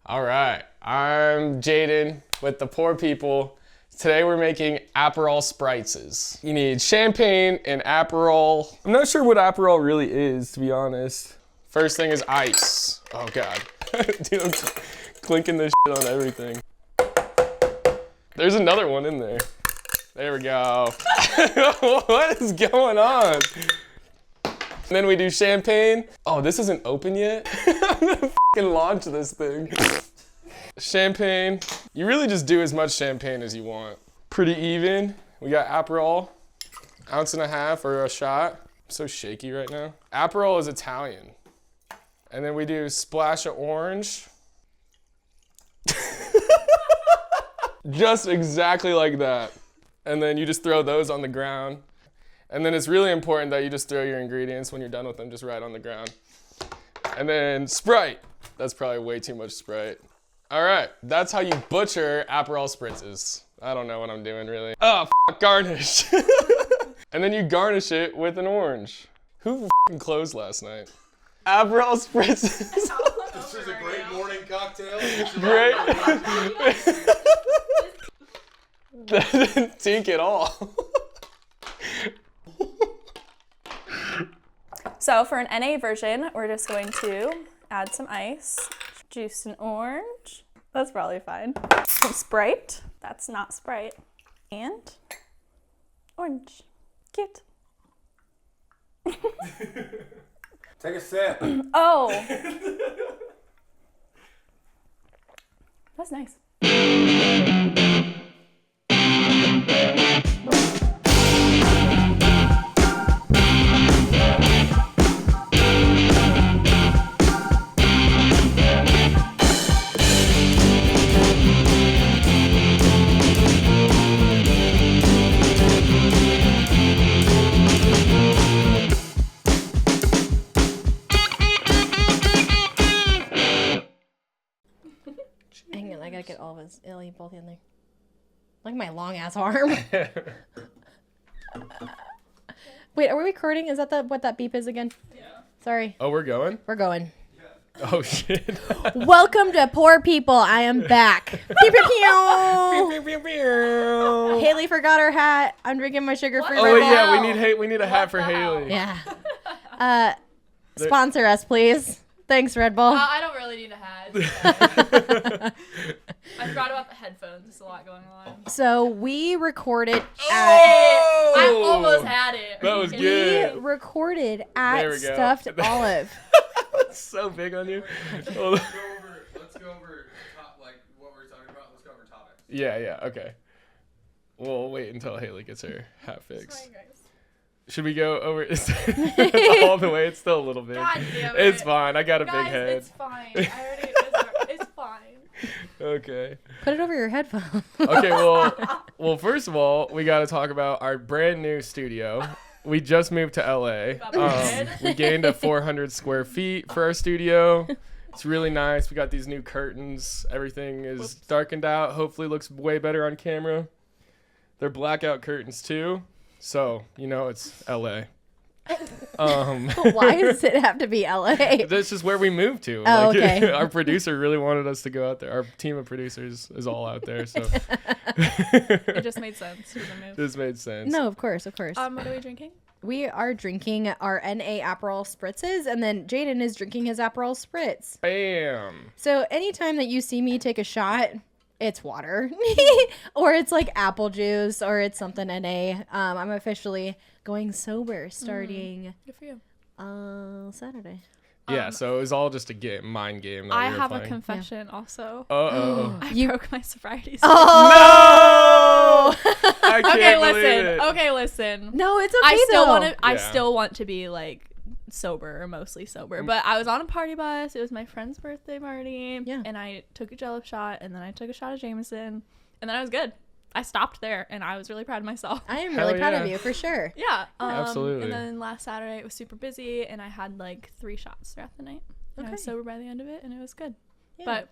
All right, I'm Jaydn with the Poor People. Today we're making Aperol Spritzes. You need champagne and Aperol. I'm not sure what Aperol really is, to be honest. First thing is ice. Oh God, dude, I'm clinking this shit on everything. There's another one in there. There we go. What is going on? And then we do champagne. Oh, this isn't open yet? I'm gonna fucking launch this thing. Champagne. You really just do as much champagne as you want. Pretty even. We got Aperol, 1.5 ounces or a shot. I'm so shaky right now. Aperol is Italian. And then we do a splash of orange. Just exactly like that. And then you just throw those on the ground. And then it's really important that you just throw your ingredients when you're done with them just right on the ground. And then Sprite. That's probably way too much Sprite. All right, that's how you butcher Aperol Spritzes. I don't know what I'm doing really. Oh, garnish. And then you garnish it with an orange. Who closed last night? Aperol Spritzes. This is a great morning cocktail. Great. That didn't tink at all. So for an NA version, we're just going to add some ice, juice an orange. That's probably fine. Some Sprite. That's not Sprite. And orange. Cute. Take a sip. Oh. That's nice. Hang on, I gotta get all of his both in there. Like my long ass arm. Wait, are we recording? Is that what that beep is again? Yeah. Sorry. Oh, we're going? We're going. Yeah. Oh shit. Welcome to Poor People. I am back. Pew, pew, pew. Haley forgot her hat. I'm drinking my sugar-free Oh Red Bull. yeah, we need a hat for Haley. Yeah. Sponsor us, please. Thanks, Red Bull. I don't really need a hat. I forgot about the headphones. There's a lot going on. So we recorded at... I almost had it. That was We good. recorded There at we go. Stuffed Olive. That's so big on you. Let's go over like what we're talking about. Let's go over topics. Yeah, okay. We'll wait until Haley gets her hat fixed. Fine, guys. Should we go over all the way? It's still a little big. God damn it. It's fine. I got a Guys, big head. it's fine. It's fine. Okay. Put it over your headphones. Okay, well, first of all, we got to talk about our brand new studio. We just moved to LA. We gained a 400 square feet for our studio. It's really nice. We got these new curtains. Everything is darkened out. Hopefully looks way better on camera. They're blackout curtains too. So, it's LA. Why does it have to be LA? This is where we moved to. Oh, okay. Our producer really wanted us to go out there. Our team of producers is all out there, so It just made sense for the move. this made sense. No, of course. What are we drinking? We are drinking our NA Aperol Spritzes, and then Jaydn is drinking his Aperol Spritz. Bam. So anytime that you see me take a shot, it's water. Or it's like apple juice, or it's something NA. I'm officially going sober starting Good for you. Saturday. Yeah, so it was all just a mind game that I we were have a playing. confession also. Uh-oh. I broke my sobriety. Oh! No! I can't believe it. Okay, listen. No, it's okay I still though. want to. I Yeah. still want to be like sober or mostly sober. But I was on a party bus. It was my friend's birthday party. Yeah. And I took a Jello shot, and then I took a shot of Jameson, and then I was good. I stopped there, and I was really proud of myself. I am Hell really proud of yeah. you, for sure. Yeah. Absolutely. And then last Saturday it was super busy, and I had like 3 shots throughout the night. And I was Okay. sober by the end of it, and it was good. Yeah. But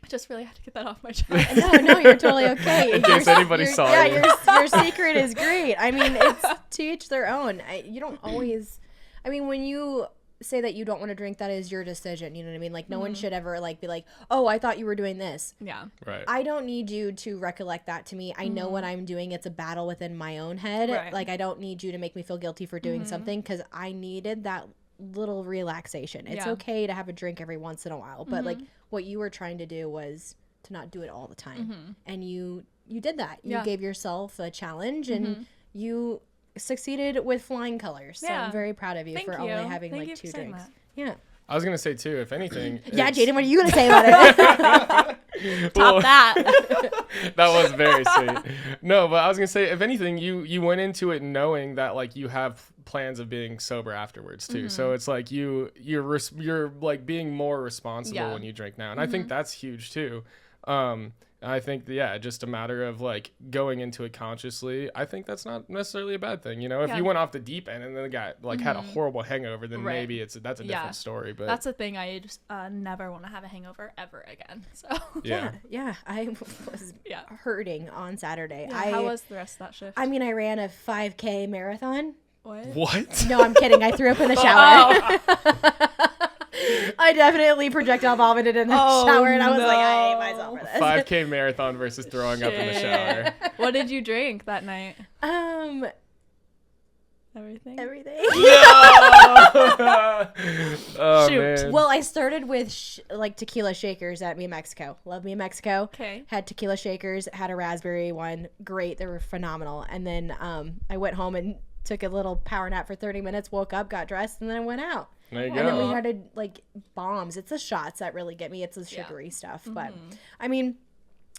I just really had to get that off my chest. No, you're totally okay. In case anybody saw yeah, you. your secret is great. I mean, it's to each their own. You don't always. I mean, when you say that you don't want to drink, that is your decision. You know what I mean? Like, no one should ever like be like, oh, I thought you were doing this. Yeah. Right. I don't need you to recollect that to me. I know what I'm doing. It's a battle within my own head. Right. Like, I don't need you to make me feel guilty for doing something, because I needed that little relaxation. It's Yeah. okay to have a drink every once in a while, but like what you were trying to do was to not do it all the time. And you did that. You Yeah. gave yourself a challenge, and you succeeded with flying colors. So Yeah. I'm very proud of you Thank for you. only having Thank you like for 2 saying drinks. that. Yeah. I was gonna say too, if anything. Yeah, it's- Jaydn, what are you gonna say about it? Top that. That was very sweet. No, but I was gonna say, if anything, you went into it knowing that like you have plans of being sober afterwards too. So it's like you're like being more responsible Yeah. when you drink now, and I think that's huge too. I think just a matter of like going into it consciously. I think that's not necessarily a bad thing. You know, if Yeah. you went off the deep end and then the guy like had a horrible hangover, then Right. maybe that's a different Yeah. story. But That's the thing. I just never want to have a hangover ever again. So yeah. Yeah, I was yeah. hurting on Saturday. How was the rest of that shift? I mean, I ran a 5K marathon. What? What? No, I'm kidding. I threw up in the shower. Oh. I definitely projectile vomited in the Oh, shower, and I was like, I hate no. myself for this. 5K marathon versus throwing up in the shower. What did you drink that night? Everything. Everything. Oh, Shoot. man. Well, I started with like tequila shakers at Me Mexico. Love Me Mexico. Okay. Had tequila shakers, had a raspberry one. Great. They were phenomenal. And then I went home and took a little power nap for 30 minutes, woke up, got dressed, and then I went out. There you And then we go. had like bombs. It's the shots that really get me. It's the sugary stuff. But I mean,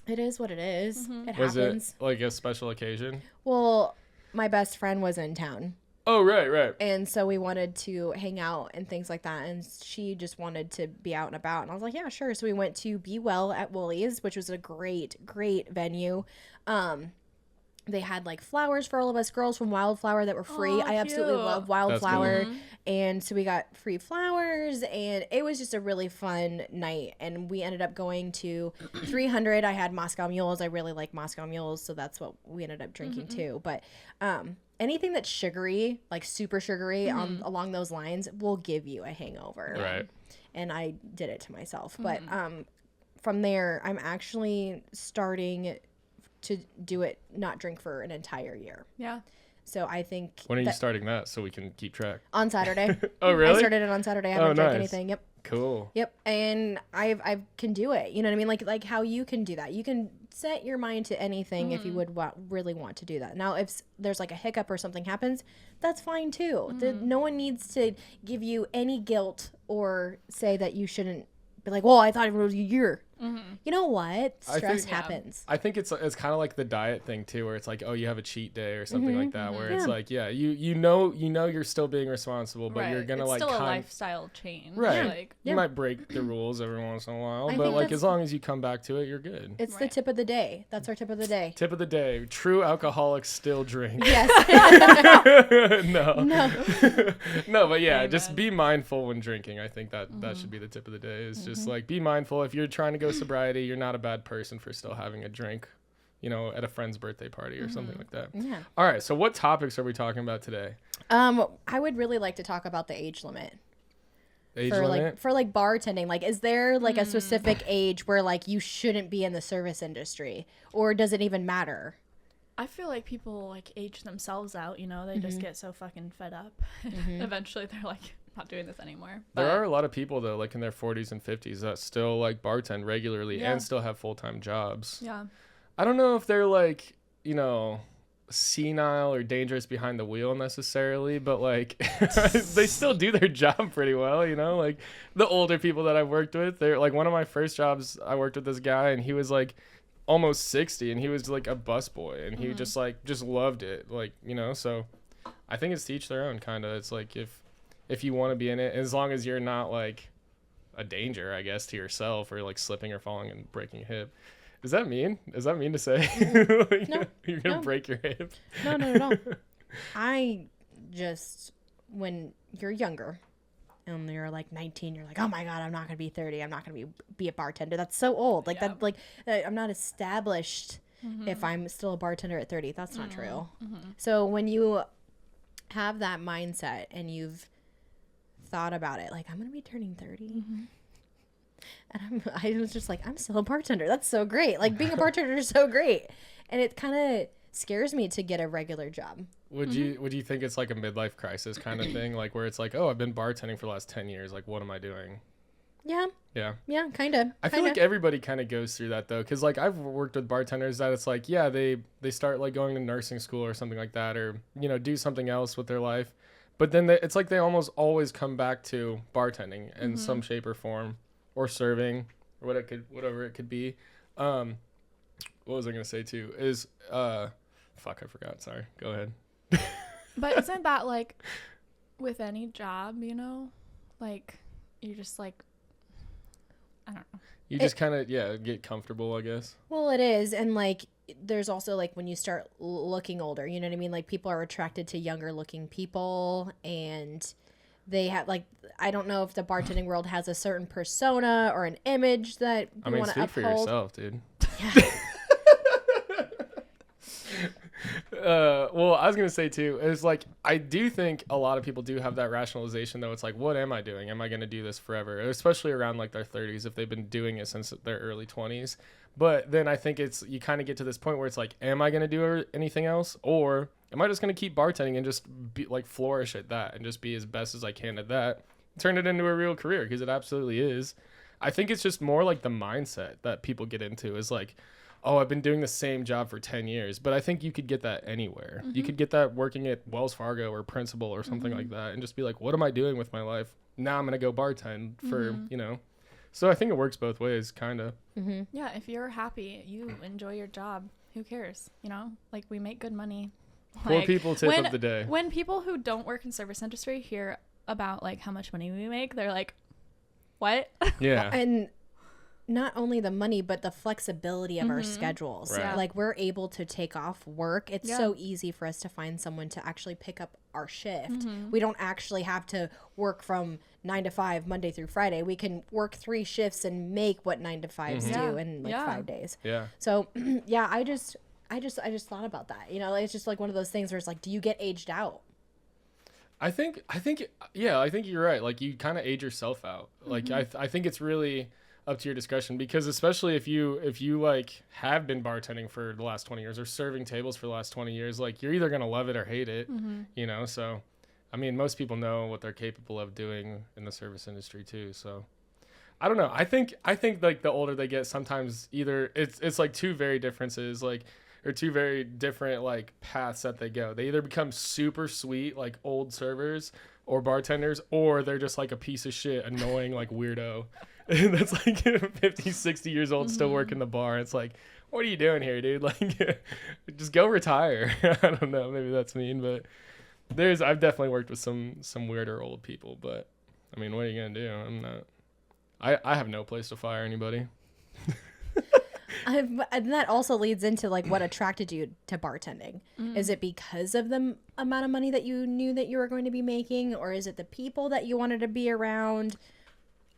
it is what it is. It Was happens. it like a special occasion? Well, my best friend was in town. Oh, right. And so we wanted to hang out and things like that. And she just wanted to be out and about. And I was like, yeah, sure. So we went to Be Well at Woolies, which was a great venue. They had like flowers for all of us girls from Wildflower that were free. Aw, I absolutely cute. love Wildflower. cool. And so we got free flowers, and it was just a really fun night. And we ended up going to 300. I had Moscow Mules. I really like Moscow Mules, so that's what we ended up drinking too. But anything that's sugary, like super sugary along those lines, will give you a hangover. Right. And I did it to myself. But from there, I'm actually starting to do it, not drink for an entire year. Yeah. So I think When are you that- starting that so we can keep track? on Saturday. Oh, really? I started it on Saturday. I Oh, haven't drank nice. anything. Yep. Cool. Yep. And I can do it. You know what I mean? Like how you can do that. You can set your mind to anything if you would really want to do that. Now, if there's like a hiccup or something happens, that's fine too. No one needs to give you any guilt or say that you shouldn't be like, well, I thought it was a year. You know what? Stress happens. I think it's kind of like the diet thing too, where it's like, oh, you have a cheat day or something like that, where it's like, you know you're still being responsible, but you're gonna it's like still a lifestyle change. right. Like, You might break the rules every once in a while, I but think like that's- as long as you come back to it, you're good. It's the tip of the day. That's our tip of the day. Tip of the day: true alcoholics still drink. Yes. No, no, but yeah, just Amen. be mindful when drinking. I think that should be the tip of the day. Is just like be mindful if you're trying to go sobriety. You're not a bad person for still having a drink, you know, at a friend's birthday party or something like that. Yeah. All right, so what topics are we talking about today? I would really like to talk about the age limit. Age for limit. like bartending. Like, is there like a specific age where like you shouldn't be in the service industry, or does it even matter? I feel like people like age themselves out, you know, they just get so fucking fed up. Eventually they're like, not doing this anymore. But There are a lot of people though, like in their 40s and 50s, that still like bartend regularly Yeah. and still have full-time jobs. yeah. I don't know if they're like, you know, senile or dangerous behind the wheel necessarily, but like they still do their job pretty well, you know? Like the older people that I've worked with, they're like one of my first jobs, I worked with this guy and he was like almost 60 and he was like a busboy and he just loved it, like, you know? So I think it's to each their own kind of. It's like if you want to be in it, as long as you're not like a danger, I guess, to yourself or like slipping or falling and breaking a hip. Is that mean? Is that mean to say? Like, No. You're going to No. break your hip? No, not at all. I just, when you're younger and you're like 19, you're like, oh my God, I'm not going to be 30. I'm not going to be a bartender. That's so old. Like that, like I'm not established if I'm still a bartender at 30. That's not true. So when you have that mindset and you've thought about it. Like, I'm going to be turning 30. And I was just like, I'm still a bartender. That's so great. Like, being a bartender is so great. And it kind of scares me to get a regular job. Would you think it's like a midlife crisis kind of thing? Like, where it's like, oh, I've been bartending for the last 10 years. Like, what am I doing? Yeah. Yeah. Yeah, kind of. I feel like everybody kind of goes through that, though. Because, like, I've worked with bartenders that it's like, yeah, they start, like, going to nursing school or something like that, or, you know, do something else with their life. But then it's like they almost always come back to bartending in some shape or form, or serving, or whatever it could be. What was I going to say, too? Is, fuck, I forgot. Sorry. Go ahead. But isn't that, like, with any job, you know? Like, you just, like, I don't know. You just kind of, get comfortable, I guess. Well, it is. And, like, there's also, like, when you start looking older, you know what I mean? Like, people are attracted to younger looking people, and they have, like, I don't know if the bartending world has a certain persona or an image that you want to uphold. Speak for yourself, dude. Yeah. Well, I was going to say, too, is, like, I do think a lot of people do have that rationalization, though. It's like, what am I doing? Am I going to do this forever? Especially around, like, their 30s, if they've been doing it since their early 20s. But then I think you kind of get to this point where it's like, am I going to do anything else? Or am I just going to keep bartending and just be, like, flourish at that and just be as best as I can at that? Turn it into a real career, because it absolutely is. I think it's just more like the mindset that people get into is like, oh, I've been doing the same job for 10 years. But I think you could get that anywhere. You could get that working at Wells Fargo or Principal or something like that, and just be like, what am I doing with my life? Now I'm going to go bartend for, you know. So I think it works both ways, kind of. Yeah, if you're happy, you enjoy your job, who cares? You know? Like, we make good money. Poor people tip of the day. When people who don't work in service industry hear about, like, how much money we make, they're like, what? Yeah. And not only the money, but the flexibility of our schedules. Right. Like, we're able to take off work. It's so easy for us to find someone to actually pick up our shift. We don't actually have to work from 9 to 5 Monday through Friday. We can work 3 shifts and make what 9 to 5s do in like 5 days. Yeah. So yeah, I just thought about that. You know, it's just like one of those things where it's like, do you get aged out? I think you're right. Like, you kind of age yourself out. Like, I think it's really up to your discretion, because especially if you like have been bartending for the last 20 years or serving tables for the last 20 years, like, you're either going to love it or hate it, you know? So, I mean, most people know what they're capable of doing in the service industry too. So I don't know. I think like the older they get, sometimes either it's like two very differences, like, or two very different like paths that they go. They either become super sweet, like old servers or bartenders, or they're just like a piece of shit, annoying, like weirdo. And that's like 50, 60 years old, still working the bar. It's like, what are you doing here, dude? Like, just go retire. I don't know. Maybe that's mean, but I've definitely worked with some weirder old people, but I mean, what are you going to do? I have no place to fire anybody. And that also leads into like what attracted you to bartending. Is it because of the amount of money that you knew that you were going to be making, or is it the people that you wanted to be around?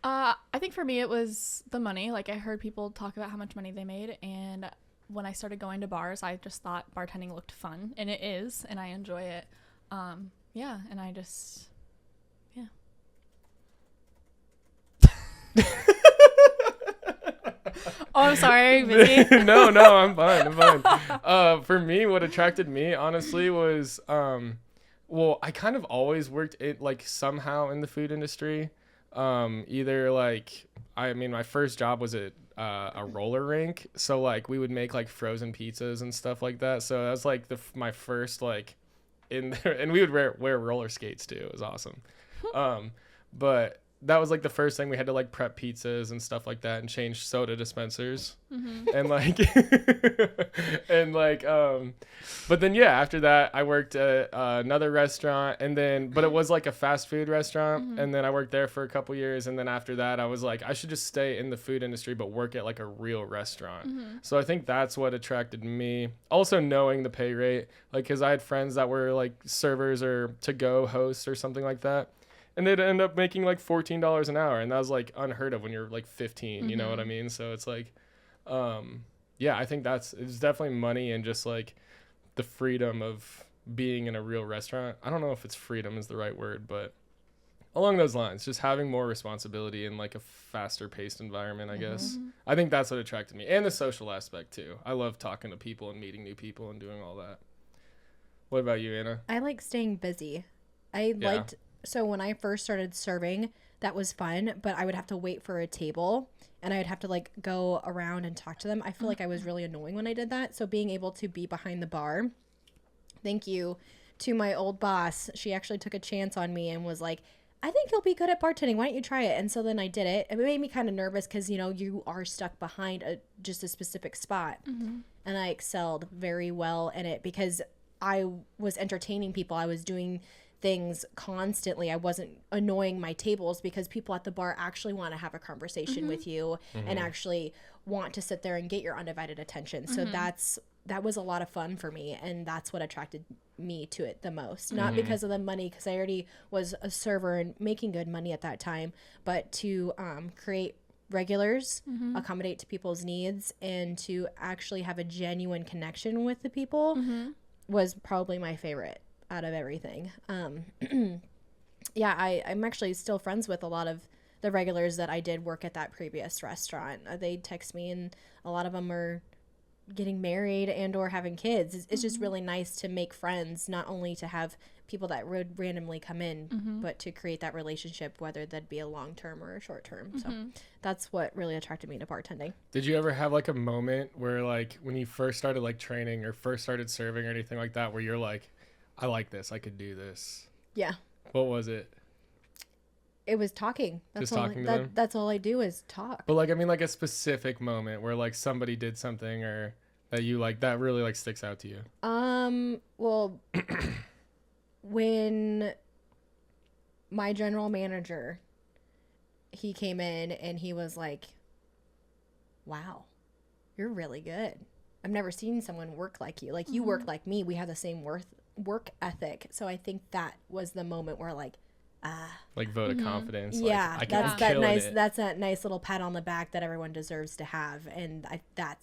I think for me it was the money. Like, I heard people talk about how much money they made, and when I started going to bars, I just thought bartending looked fun, and it is, and I enjoy it. Yeah, and I just, yeah. Oh, I'm sorry. Are you busy? No, I'm fine. For me, what attracted me, honestly, was, well, I kind of always worked like somehow in the food industry. Either like, I mean, my first job was at a roller rink, so like we would make like frozen pizzas and stuff like that. So that was like my first like in there, and we would wear roller skates too. It was awesome. But that was like the first thing. We had to like prep pizzas and stuff like that and change soda dispensers and like but then yeah, after that I worked at another restaurant, and then but it was like a fast food restaurant, and then I worked there for a couple years, and then after that I was like, I should just stay in the food industry but work at like a real restaurant. So I think that's what attracted me. Also knowing the pay rate, like, because I had friends that were like servers or to-go hosts or something like that, and they'd end up making like $14 an hour. And that was like unheard of when you're like 15, you know what I mean? So it's like, yeah, I think it's definitely money and just like the freedom of being in a real restaurant. I don't know if it's freedom is the right word, but along those lines, just having more responsibility in like a faster paced environment, I guess. I think that's what attracted me, and the social aspect too. I love talking to people and meeting new people and doing all that. What about you, Anna? I like staying busy. So when I first started serving, that was fun, but I would have to wait for a table and I would have to like go around and talk to them. I feel like I was really annoying when I did that. So being able to be behind the bar, thank you to my old boss. She actually took a chance on me and was like, I think you'll be good at bartending. Why don't you try it? And so then I did it. It made me kind of nervous because, you know, you are stuck behind just a specific spot. And I excelled very well in it because I was entertaining people. I was doing things constantly. I wasn't annoying my tables because people at the bar actually want to have a conversation with you and actually want to sit there and get your undivided attention. So that was a lot of fun for me, and that's what attracted me to it the most. Not because of the money, because I already was a server and making good money at that time, but to create regulars, accommodate to people's needs, and to actually have a genuine connection with the people was probably my favorite out of everything. Yeah, I'm actually still friends with a lot of the regulars that I did work at that previous restaurant. They text me, and a lot of them are getting married and or having kids. It's just really nice to make friends, not only to have people that would randomly come in, but to create that relationship, whether that be a long-term or a short-term. So that's what really attracted me to bartending. Did you ever have like a moment where like when you first started like training or first started serving or anything like that where you're like, I like this, I could do this? Yeah. What was it? It was talking. Just talking to them? That's all I do is talk. But like, I mean, like a specific moment where like somebody did something or that you like that really like sticks out to you. Well, when my general manager, he came in and he was like, wow, you're really good. I've never seen someone work like you. Like you work like me. We have the same work ethic. So I think that was the moment where like, like vote of confidence. Yeah, like, that's that nice. That's that nice little pat on the back that everyone deserves to have, and that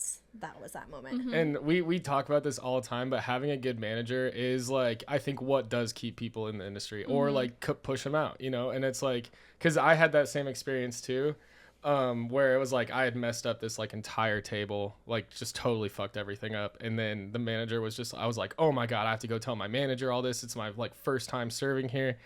was that moment. And we talk about this all the time, but having a good manager is like I think what does keep people in the industry or like push them out, you know. And it's like because I had that same experience too, where it was like I had messed up this like entire table, like just totally fucked everything up, and then the manager was just I was like, oh my god, I have to go tell my manager all this. It's my like first time serving here.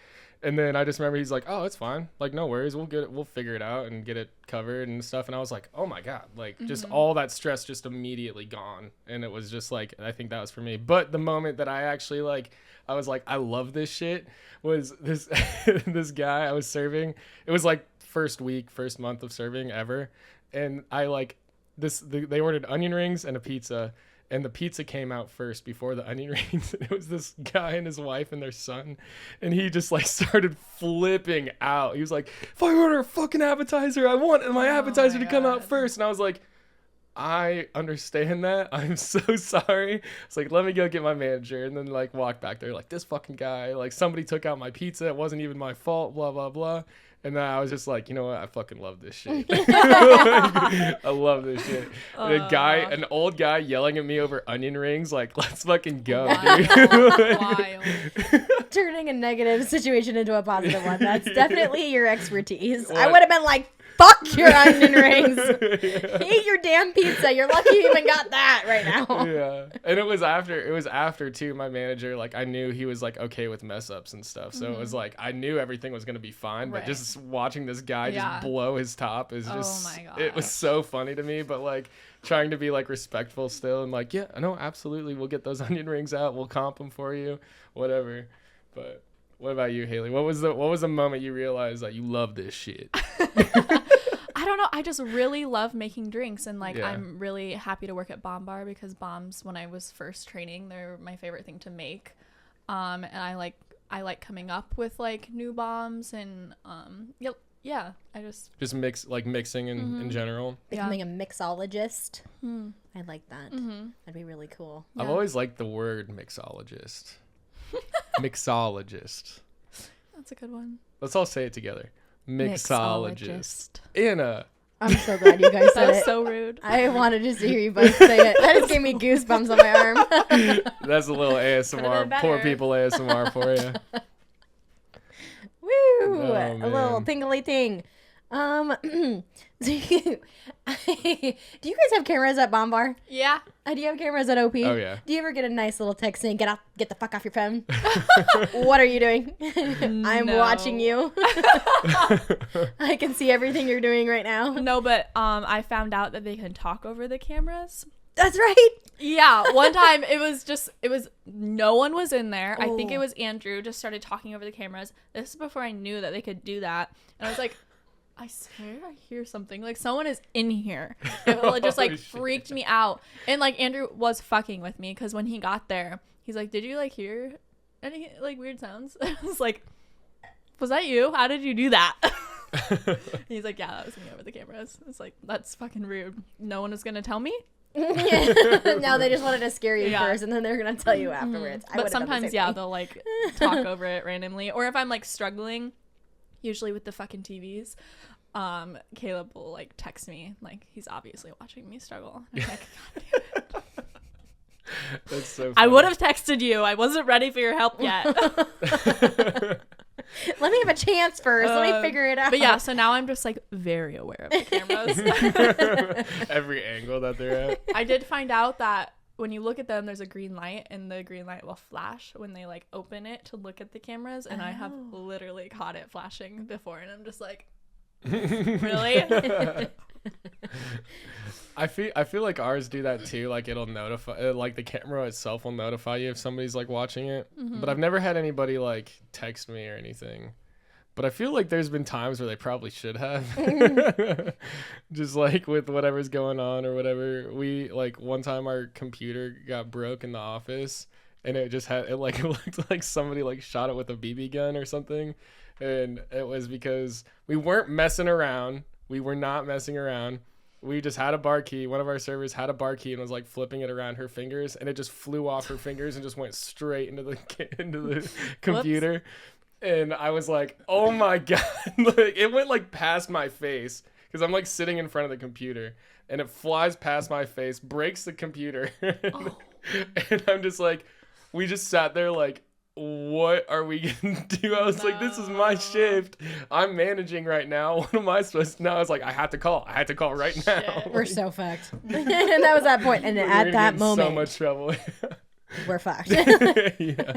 And then I just remember he's like, oh, it's fine. Like, no worries. We'll figure it out and get it covered and stuff. And I was like, oh my God, like just all that stress just immediately gone. And it was just like, I think that was for me. But the moment that I actually like, I was like, I love this shit was this, this guy I was serving. It was like first month of serving ever. And I like they ordered onion rings and a pizza. And the pizza came out first before the onion rings. It was this guy and his wife and their son. And he just like started flipping out. He was like, if I order a fucking appetizer, I want my appetizer to come out first. And I was like, I understand that. I'm so sorry. It's like, let me go get my manager. And then like walk back there like this fucking guy, like somebody took out my pizza. It wasn't even my fault, blah, blah, blah. And then I was just like, you know what? I fucking love this shit. I love this shit. An old guy yelling at me over onion rings, like, let's fucking go, dude. Wild. Turning a negative situation into a positive one. That's definitely your expertise. What? I would have been like, fuck your onion rings. Eat your damn pizza. You're lucky you even got that right now. Yeah. And it was after too, my manager, like I knew he was like okay with mess ups and stuff. So it was like I knew everything was gonna be fine, but just watching this guy just blow his top is just it was so funny to me, but like trying to be like respectful still and like, yeah, no, absolutely, we'll get those onion rings out, we'll comp them for you, whatever. But what about you, Haley? What was the moment you realized that you love this shit? I don't know. I just really love making drinks, and like I'm really happy to work at Bomb Bar because bombs, when I was first training, they're my favorite thing to make. And I like coming up with like new bombs and I just mixing in general. Becoming a mixologist. I'd like that. That'd be really cool. I've always liked the word mixologist. Mixologist. That's a good one. Let's all say it together. Mixologist. Anna. I'm so glad you guys said That was it. so rude. I wanted just to hear you both say it. That just gave me goosebumps on my arm. That's a little ASMR. Poor better. people ASMR for you. Woo! Woo! Oh, A little man. tingly ting. Do you guys have cameras at Bomb Bar? Yeah. Do you have cameras at OP? Oh, yeah. Do you ever get a nice little text saying, get the fuck off your phone? What are you doing? I'm No. watching you. I can see everything you're doing right now. No, but I found out that they can talk over the cameras. That's right. Yeah, one time it was no one was in there. I think Oh. it was Andrew just started talking over the cameras. This is before I knew that they could do that. And I was like, I swear I hear something. Like someone is in here. It just like Holy shit. freaked me out. And like Andrew was fucking with me because when he got there, he's like, "Did you like hear any like weird sounds?" I was like, "Was that you? How did you do that?" He's like, "Yeah, that was me over the cameras." It's like, that's fucking rude. No one was gonna tell me. No, they just wanted to scare you Yeah. first, and then they're gonna tell you afterwards. I But would've done the sometimes, same yeah, thing. they'll like talk over it randomly. Or if I'm like struggling, usually with the fucking TVs, Caleb will like text me, like he's obviously watching me struggle. I'm like, God damn it. That's so funny. I would have texted you. I wasn't ready for your help yet. Let me have a chance first. Let me figure it out. But yeah, so now I'm just like very aware of the cameras. Every angle that they're at. I did find out that when you look at them, there's a green light, and the green light will flash when they like open it to look at the cameras. And I have literally caught it flashing before, and I'm just like, really? I feel like ours do that too. Like it'll notify, like the camera itself will notify you if somebody's like watching it. But I've never had anybody like text me or anything. But I feel like there's been times where they probably should have. Just like with whatever's going on or whatever. We like one time our computer got broke in the office, and it just had it like it looked like somebody like shot it with a BB gun or something. And it was because we weren't messing around. We were not messing around. We just had a bar key. One of our servers had a bar key and was like flipping it around her fingers, and it just flew off her fingers and just went straight into the computer. And I was like, "Oh my god!" Like it went like past my face because I'm like sitting in front of the computer, and it flies past my face, breaks the computer, and I'm just like, we just sat there like, what are we gonna do? I was like, this is my shift. I'm managing right now. What am I supposed to? Now I was like, I had to call right now. we're so fucked. And that was that point. And We're at gonna that get in moment, so much trouble. we're fucked. Yeah.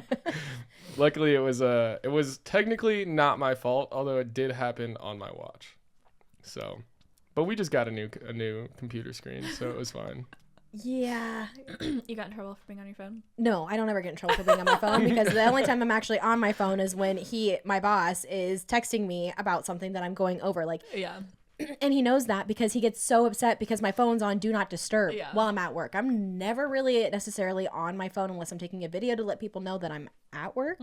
Luckily, it was technically not my fault, although it did happen on my watch. So, but we just got a new computer screen, so it was fine. Yeah. You got in trouble for being on your phone? No, I don't ever get in trouble for being on my phone because the only time I'm actually on my phone is when my boss is texting me about something that I'm going over. Like, Yeah. and he knows that because he gets so upset because my phone's on do not disturb Yeah. while I'm at work. I'm never really necessarily on my phone unless I'm taking a video to let people know that I'm at work,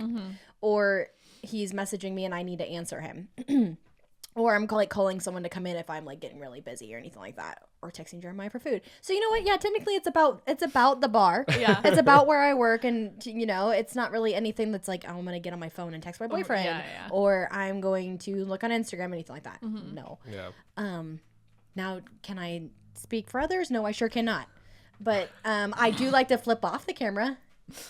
or he's messaging me and I need to answer him. Or I'm like calling someone to come in if I'm like getting really busy or anything like that, or texting Jeremiah for food. So you know what? Yeah, technically it's about the bar. Yeah. It's about where I work, and you know, it's not really anything that's like, oh, I'm gonna get on my phone and text my boyfriend, yeah. or I'm going to look on Instagram, anything like that. No. Yeah. Now, can I speak for others? No, I sure cannot. But I do like to flip off the camera.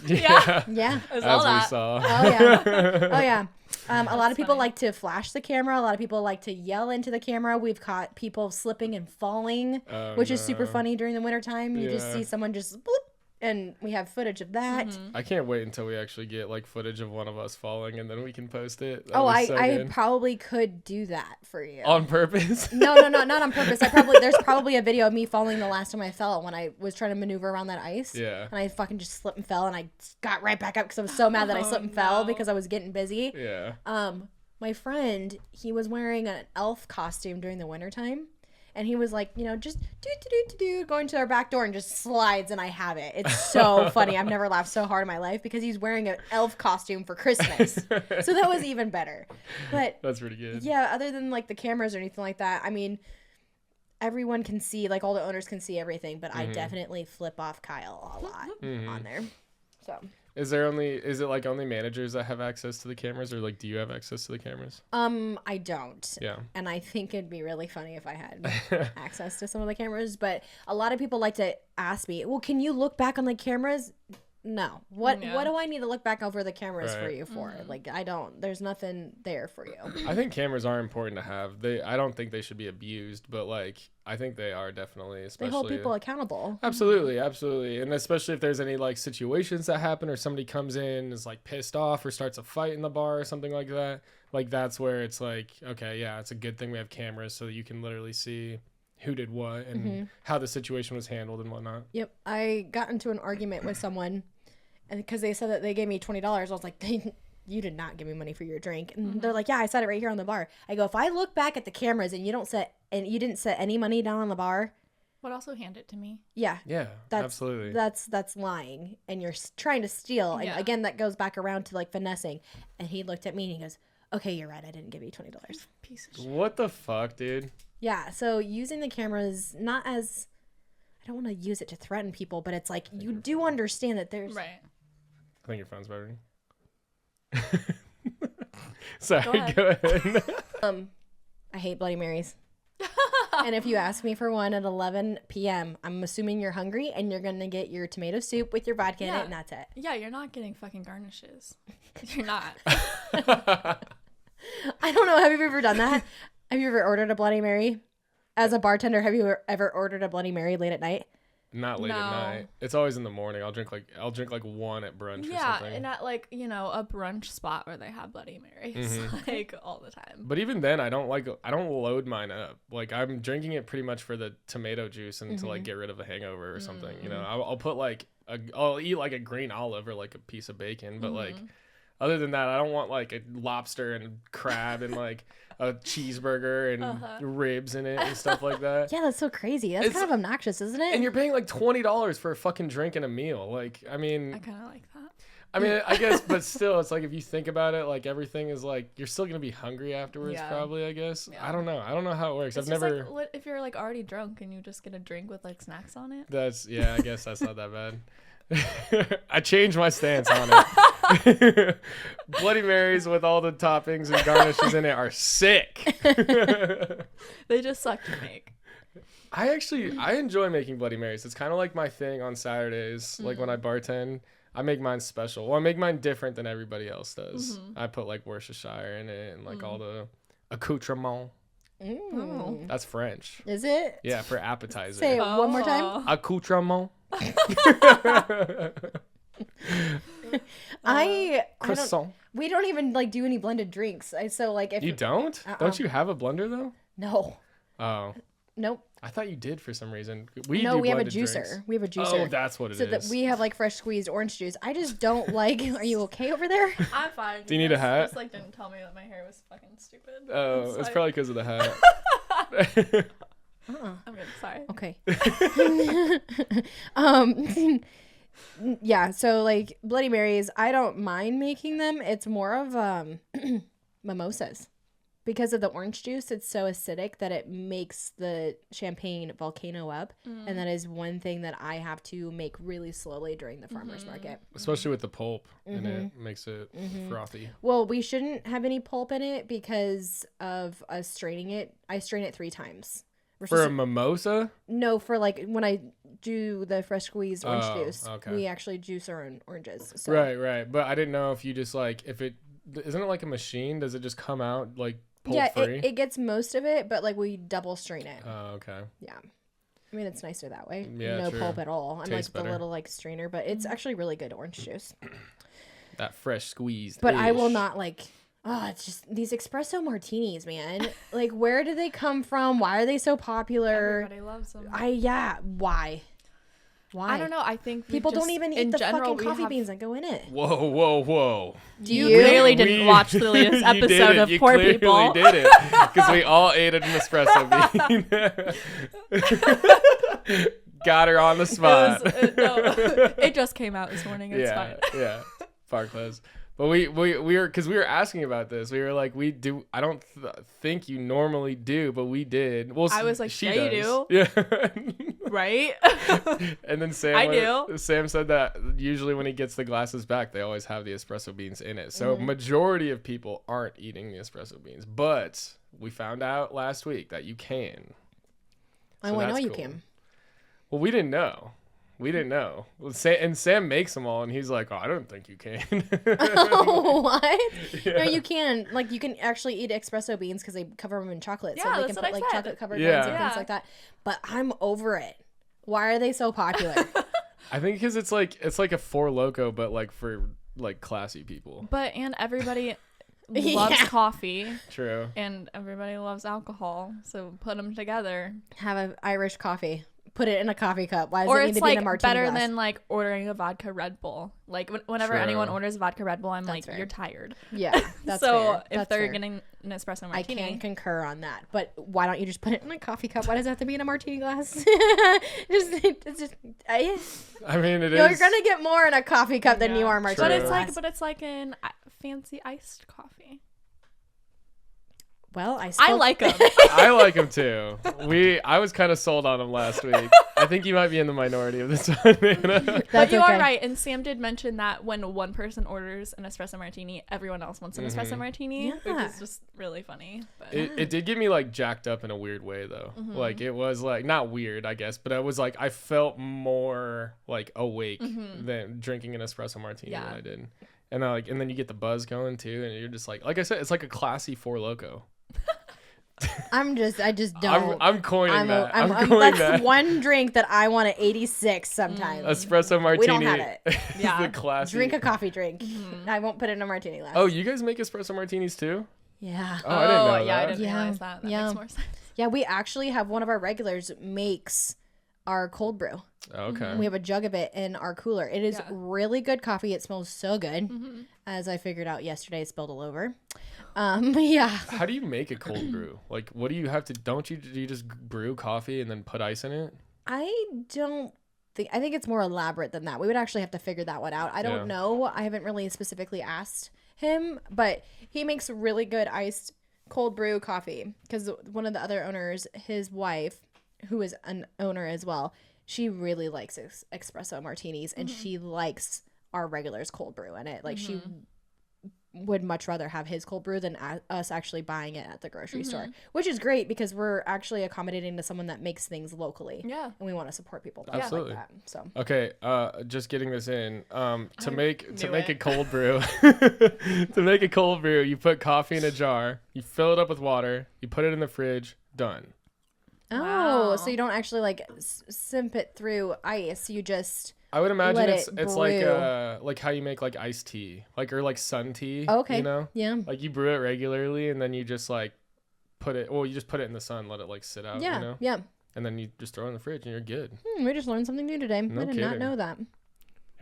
Yeah. Yeah. I saw As that. we saw. Oh yeah. Oh yeah. A lot of people like to flash the camera. A lot of people like to yell into the camera. We've caught people slipping and falling, which is super funny during the wintertime. You just Yeah. see someone just bloop, and we have footage of that. I can't wait until we actually get like footage of one of us falling, and then we can post it. That Oh, was so I good. probably could do that for you. On purpose. No, not on purpose. There's probably a video of me falling the last time I fell when I was trying to maneuver around that ice. Yeah. And I fucking just slipped and fell, and I got right back up because I was so mad that I slipped and fell because I was getting busy. Yeah. My friend, he was wearing an elf costume during the wintertime. And he was like, you know, just going to our back door and just slides, and I have it. It's so funny. I've never laughed so hard in my life because he's wearing an elf costume for Christmas. So that was even better. But That's pretty good. yeah, other than like the cameras or anything like that, I mean, everyone can see, like all the owners can see everything, but I definitely flip off Kyle a lot on there. So Is it like only managers that have access to the cameras, or like do you have access to the cameras? I don't. Yeah. And I think it'd be really funny if I had access to some of the cameras, but a lot of people like to ask me, well, can you look back on the cameras? no. What Yeah. do I need to look back over the cameras for Right. you for? Like, I don't. There's nothing there for you. I think cameras are important to have. I don't think they should be abused, but like I think they are definitely, They especially hold people accountable. Absolutely, absolutely. And especially if there's any like situations that happen or somebody comes in is like pissed off or starts a fight in the bar or something like that. Like that's where it's like, okay, yeah, it's a good thing we have cameras so that you can literally see who did what and how the situation was handled and whatnot. Yep. I got into an argument with someone, and because they said that they gave me $20, I was like, you did not give me money for your drink. And they're like, yeah, I said it right here on the bar. I go, if I look back at the cameras and you didn't set any money down on the bar, Would also hand it to me. yeah, Yeah, absolutely. that's lying, and you're trying to steal. And Yeah. again, that goes back around to like finessing. And he looked at me and he goes, okay, you're right, I didn't give you $20. Piece of shit. What the fuck, dude? Yeah, so using the cameras not as, I don't want to use it to threaten people, but it's like you do understand that there's Right. I think your phone's better. Sorry, ahead. go ahead. I hate Bloody Marys. And if you ask me for one at 11 p.m., I'm assuming you're hungry and you're going to get your tomato soup with your vodka in Yeah. it, and that's it. Yeah, you're not getting fucking garnishes. You're not. I don't know. Have you ever done that? Have you ever ordered a Bloody Mary? As a bartender, have you ever ordered a Bloody Mary late at night? Not late No. at night. It's always in the morning. I'll drink like one at brunch or Yeah, something. and at like, a brunch spot where they have Bloody Marys like all the time. But even then, I don't load mine up. Like I'm drinking it pretty much for the tomato juice and to like get rid of a hangover or something. You know, I'll put like I'll eat like a green olive or like a piece of bacon. But like other than that, I don't want like a lobster and crab and like a cheeseburger and ribs in it and stuff like that. Yeah, that's so crazy. That's It's- kind of obnoxious, isn't it? And you're paying like $20 for a fucking drink and a meal. Like I I mean, kind of like that. I guess, but still, it's like if you think about it, like everything is like you're still gonna be hungry afterwards, Yeah. probably. I guess. Yeah. I don't know how it works. It's I've just never. like, what if you're like already drunk and you just get a drink with like snacks on it? I guess that's not that bad. I changed my stance on it. Bloody Marys with all the toppings and garnishes in it are sick. They just suck to make. I enjoy making Bloody Marys. It's kind of like my thing on Saturdays. Like when I bartend, I make mine special. Well, I make mine different than everybody else does. I put like Worcestershire in it and like all the accoutrement. That's French. Is it? Yeah, for appetizer. Say it one more time. Accoutrement. I don't. Croissant. We don't even like do any blended drinks. So like if You don't? Don't you have a blender though? no, Oh, nope. I thought you did for some reason. No, do we have a blended juicer. drinks. We have a juicer. Oh, that's what it is. so that we have like fresh squeezed orange juice. I just don't like. Are you okay over there? I'm fine. Do you need a hat? Just like didn't tell me that my hair was fucking stupid. Oh, it's like- probably because of the hat. I'm good. Sorry. Okay. Yeah. So like Bloody Marys, I don't mind making them. It's more of mimosas. Because of the orange juice, it's so acidic that it makes the champagne volcano up. And that is one thing that I have to make really slowly during the farmer's market. Especially with the pulp in it, makes it frothy. Well, we shouldn't have any pulp in it because of us straining it. I strain it 3 times. We're For supposed a mimosa? no, for like when I do the fresh squeezed orange Oh, juice, okay. we actually juice our own oranges. So. Right. But I didn't know if you just like, isn't it like a machine? Does it just come out like pulp Yeah, free? it gets most of it, but like we double strain it. Oh, okay. Yeah. I mean, it's nicer that way. Yeah, no true. pulp at all. I'm Tastes like the better. little like strainer, but it's actually really good orange juice. That fresh squeezed. But I will not like. Oh, it's just these espresso martinis, man. Like, where do they come from? Why are they so popular? Everybody loves them. Why? Why? I don't know. I think we People don't just- even in eat the general, fucking we coffee have- beans that go in it. Whoa. You clearly didn't watch the latest You episode didn't. of You Poor clearly People. did it because we all ate an espresso bean. Got her on the spot. It just came out this morning. It's fine. Yeah. Barclays. But we were because we were asking about this. We were like, we do. I don't think you normally do, but we did. Well, I was like, she yeah, you does. Yeah. Right? And then Sam, I do. Sam said that usually when he gets the glasses back, they always have the espresso beans in it. So Mm-hmm. majority of people aren't eating the espresso beans, but we found out last week that you can. I So know that's you cool. can. Well, we didn't know. We didn't know. And Sam makes them all, and he's like, "Oh, I don't think you can." What? Yeah. No, you can. Like, you can actually eat espresso beans because they cover them in chocolate. Yeah, So they that's can what put I like said. chocolate covered Yeah. buns and things Yeah. like that. But I'm over it. Why are they so popular? I think because it's like a Four Loko, but like for like classy people. But and everybody loves Yeah. coffee True. and everybody loves alcohol, so put them together. Have an Irish coffee. Put it in a coffee cup. Why does Or it need it's to be in like a martini better glass? than like ordering a vodka Red Bull. Like whenever True. anyone orders vodka Red Bull, I'm like, fair. you're tired. Yeah, that's so fair. if That's they're fair. getting an espresso I martini, can concur on that. But why don't you just put it in a coffee cup? Why does it have to be in a martini glass? I mean, it You're is. gonna get more in a coffee cup than you are a martini True. but it's like an fancy iced coffee. Well, I like them. I like him too. I was kind of sold on him last week. I think you might be in the minority of this one. But That's you okay. are right, and Sam did mention that when one person orders an espresso martini, everyone else wants an espresso martini, which Yeah. is just really funny. But It did get me like jacked up in a weird way though. Like it was like not weird, I guess, but I was like I felt more like awake than drinking an espresso martini than Yeah. I did. And then you get the buzz going too, and you're just like I said, it's like a classy Four Loko. I just don't. I'm coining that. I'm that's coining that. one drink that I want at 86 sometimes. Espresso martini. We don't have it. is Yeah. the classy. Drink a coffee drink. I won't put it in a martini glass. Oh, you guys make espresso martinis too? Yeah. Oh, I didn't know yeah, I that. didn't Yeah. realize that. That Yeah. makes more sense. Yeah, we actually have one of our regulars makes our cold brew. Okay. We have a jug of it in our cooler. It is Yeah. really good coffee. It smells so good. As I figured out yesterday, it spilled all over. Yeah. How do you make a cold brew? Like, what do you have to? Do you just brew coffee and then put ice in it? I think it's more elaborate than that. We would actually have to figure that one out. I don't know. I haven't really specifically asked him, but he makes really good iced cold brew coffee because one of the other owners, his wife, who is an owner as well, she really likes espresso martinis and she likes our regulars cold brew in it. Like she would much rather have his cold brew than us actually buying it at the grocery store, which is great because we're actually accommodating to someone that makes things locally. Yeah. And we want to support people that Absolutely. like that. So Okay, just getting this in. To make it. a cold brew, you put coffee in a jar, you fill it up with water, you put it in the fridge, done. Wow. Oh, so you don't actually like simp it through ice. You just I would imagine Let it's it it's brew. like how you make like iced tea, or like sun tea. okay. You know, Yeah. like you brew it regularly and then you just like you just put it in the sun, let it like sit out. Yeah. You know, Yeah. and then you just throw it in the fridge and you're good. We just learned something new today. No I did not kidding. know that.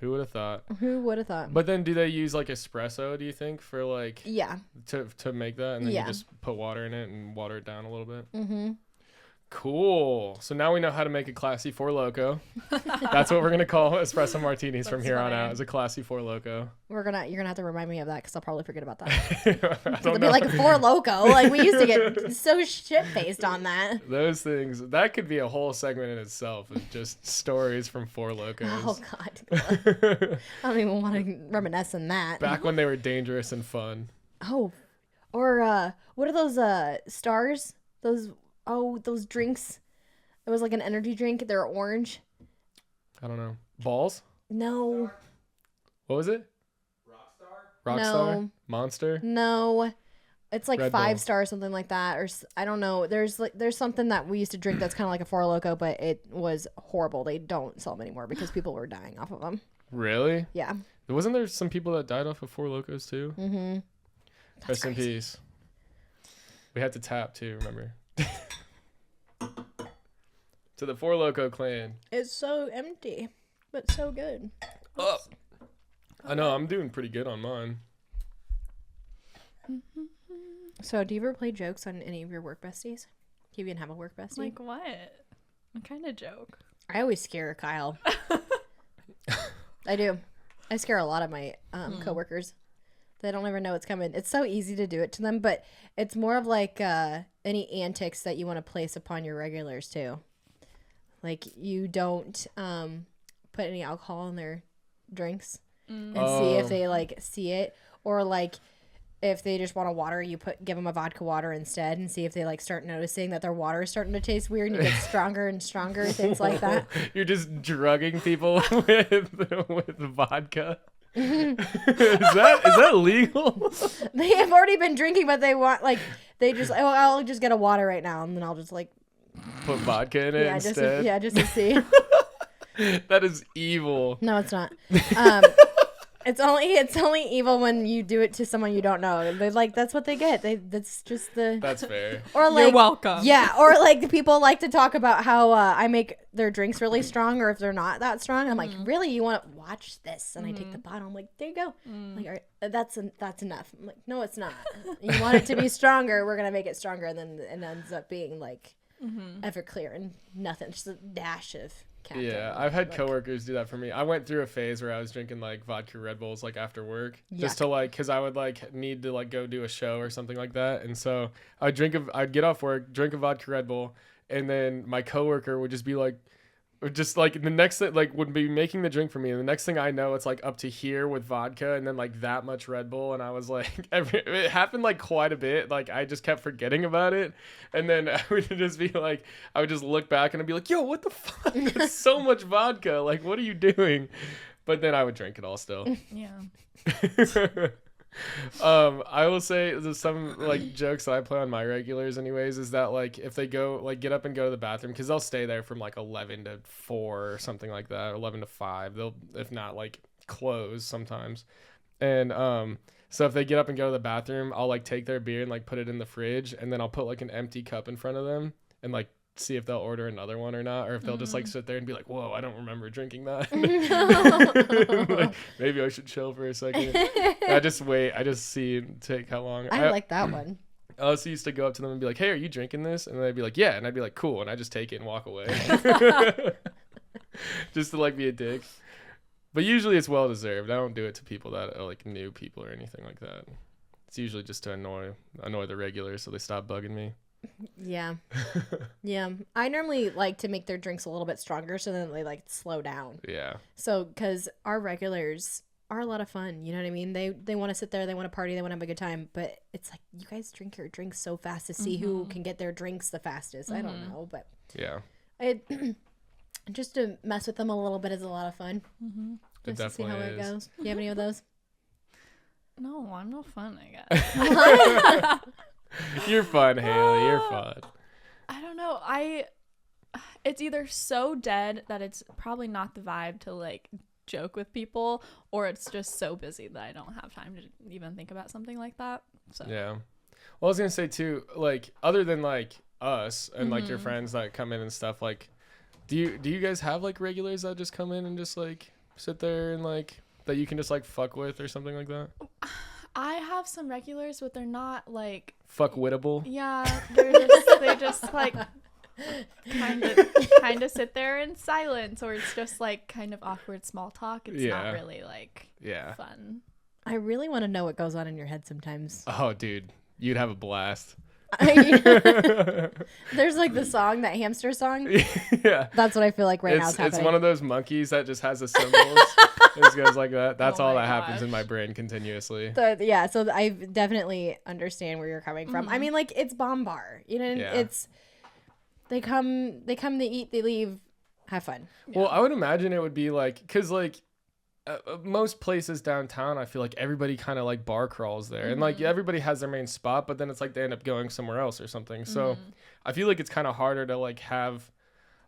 Who would have thought? Who would have thought? But then, do they use like espresso? Do you think for like Yeah. to make that, and then Yeah. you just put water in it and water it down a little bit? Mm-hmm. Cool. So now we know how to make a classy Four Loko. That's what we're gonna call espresso martinis from That's here on funny. out. Is a classy Four Loko. You're gonna have to remind me of that because I'll probably forget about that. I It'll don't be know. like Four Loko. Like we used to get so shit faced on that. Those things that could be a whole segment in itself of just stories from Four Locos. Oh God. I don't even want to reminisce on that. Back when they were dangerous and fun. Oh, or what are those stars? Those drinks. It was like an energy drink. They're orange. I don't know. Balls? No, What was it? Rockstar? Rockstar? No. Monster? no. It's like Red Bull. 5 star or something like that, or I don't know. There's something that we used to drink that's kind of like a Four Loko, but it was horrible. They don't sell them anymore because people were dying off of them. Really? Yeah. Wasn't there some people that died off of Four Locos too? Mm-hmm. Rest in peace. We had to tap too, remember? To the Four Loko clan. It's so empty, but so good. Oh. I know, I'm doing pretty good on mine. So, do you ever play jokes on any of your work besties? Do you even have a work bestie? Like what? What kind of joke? I always scare Kyle. I do. I scare a lot of my coworkers. They don't ever know what's coming. It's so easy to do it to them, but it's more of like any antics that you want to place upon your regulars too. Like you don't put any alcohol in their drinks and see if they like see it, or like if they just want a water, you give them a vodka water instead, and see if they like start noticing that their water is starting to taste weird, and you get stronger and stronger, things like that. You're just drugging people with vodka. Is that legal? They have already been drinking, but they want like they just I'll just get a water right now, and then I'll just like put vodka in it instead. Just to see. That is evil. No, it's not. It's only evil when you do it to someone you don't know. They like that's what they get. That's just the. That's fair. Or like, You're welcome. Yeah, or like the people like to talk about how I make their drinks really strong, or if they're not that strong. I'm like, really, you want to watch this? And I take the bottle. I'm like, there you go. Like, all right, that's enough. I'm like, no, it's not. You want it to be stronger? We're gonna make it stronger, and then it ends up being like Everclear and nothing, just a dash of. Captain. Yeah, I've had coworkers do that for me. I went through a phase where I was drinking like vodka Red Bulls like after work, just to like, cause I would like need to like go do a show or something like that, and so I'd get off work, drink a vodka Red Bull, and then my coworker would just be like, the next thing like would be making the drink for me, and the next thing I know, it's like up to here with vodka, and then like that much Red Bull, and I was like, it happened like quite a bit. Like I just kept forgetting about it, and then I would just be like, I would just look back and I'd be like, yo, what the fuck? That's so much vodka. Like, what are you doing? But then I would drink it all still. Yeah. I will say there's some like jokes that I play on my regulars anyways, is that like if they go like get up and go to the bathroom, because they'll stay there from like 11 to 4 or something like that, or 11 to 5, they'll if not like close sometimes, and so if they get up and go to the bathroom, I'll like take their beer and like put it in the fridge, and then I'll put like an empty cup in front of them and like see if they'll order another one or not, or if they'll just like sit there and be like, whoa, I don't remember drinking that. Like, maybe I should chill for a second. I just see and take how long. I like that one. I also used to go up to them and be like, hey, are you drinking this? And they'd be like, yeah. And I'd be like, cool. And I just take it and walk away. Just to like be a dick. But usually it's well deserved. I don't do it to people that are like new people or anything like that. It's usually just to annoy the regulars so they stop bugging me. Yeah. Yeah. I normally like to make their drinks a little bit stronger so then they like slow down. Yeah. So, because our regulars are a lot of fun, you know what I mean? They want to sit there, they want to party, they want to have a good time, but it's like you guys drink your drinks so fast to see who can get their drinks the fastest. I don't know, but yeah. Just to mess with them a little bit is a lot of fun. It Just to see how definitely it is. goes. Do you have any of those? No, I'm no fun, I guess. You're fun, Haley. You're fun. I don't know. It's either so dead that it's probably not the vibe to like joke with people, or it's just so busy that I don't have time to even think about something like that. So Yeah. Well, I was gonna say too, like other than like us and like your friends that come in and stuff, like do you guys have like regulars that just come in and just like sit there and like that you can just like fuck with or something like that? I have some regulars, but they're not like Fuck-wittable? yeah, they just like kind of sit there in silence, or it's just like kind of awkward small talk. It's not really like fun. I really want to know what goes on in your head sometimes. Oh, dude, you'd have a blast. There's like the song, that hamster song. Yeah. That's what I feel like right now is happening. It's one of those monkeys that just has the symbols. It just goes like that. That's Oh all my that happens gosh. in my brain continuously. So I definitely understand where you're coming from. I mean, like it's bomb bar, you know. Yeah. It's they come, they eat, they leave, have fun. Well, I would imagine it would be like, because like most places downtown, I feel like everybody kind of like bar crawls there, and like everybody has their main spot, but then it's like they end up going somewhere else or something. So I feel like it's kind of harder to like have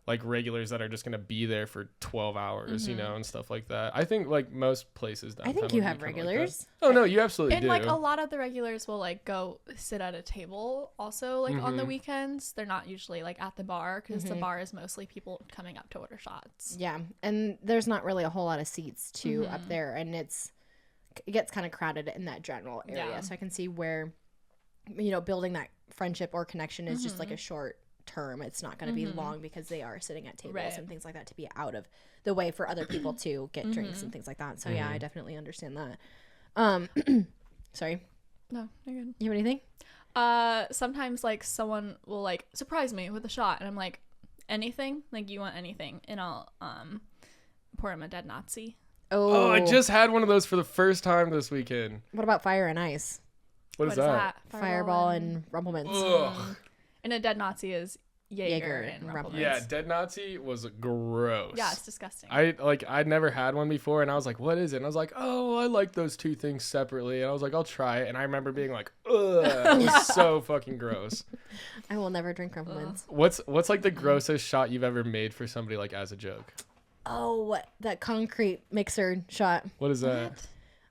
like regulars that are just gonna be there for 12 hours, you know, and stuff like that. I think like most places downtown. I think you would be have kinda like that. regulars. Oh no, you absolutely And do. like a lot of the regulars will like go sit at a table also like on the weekends. They're not usually like at the bar, because the bar is mostly people coming up to order shots. Yeah, and there's not really a whole lot of seats too up there, and it gets kind of crowded in that general area. Yeah. So I can see where, you know, building that friendship or connection is just like a short term. It's not going to be long, because they are sitting at tables Right. and things like that to be out of the way for other people to get drinks and things like that. So yeah, I definitely understand that. Sorry, No, you're good. you have anything? Sometimes like someone will like surprise me with a shot, and I'm like, anything? Like, you want anything? And I'll pour him a dead Nazi. Oh, I just had one of those for the first time this weekend. What about fire and ice? What is that? Fireball and Rumple Minze. Ugh. And a dead Nazi is Jaeger Jaeger and and Rumple Rumple Yeah, Minze. Dead Nazi was gross. Yeah, it's disgusting. I'd never had one before, and I was like, "What is it?" And I was like, "Oh, I like those two things separately." And I was like, "I'll try it." And I remember being like, "Ugh," it was so fucking gross. I will never drink Rumple Minze. What's like the grossest shot you've ever made for somebody like as a joke? Oh, that concrete mixer shot. What is that?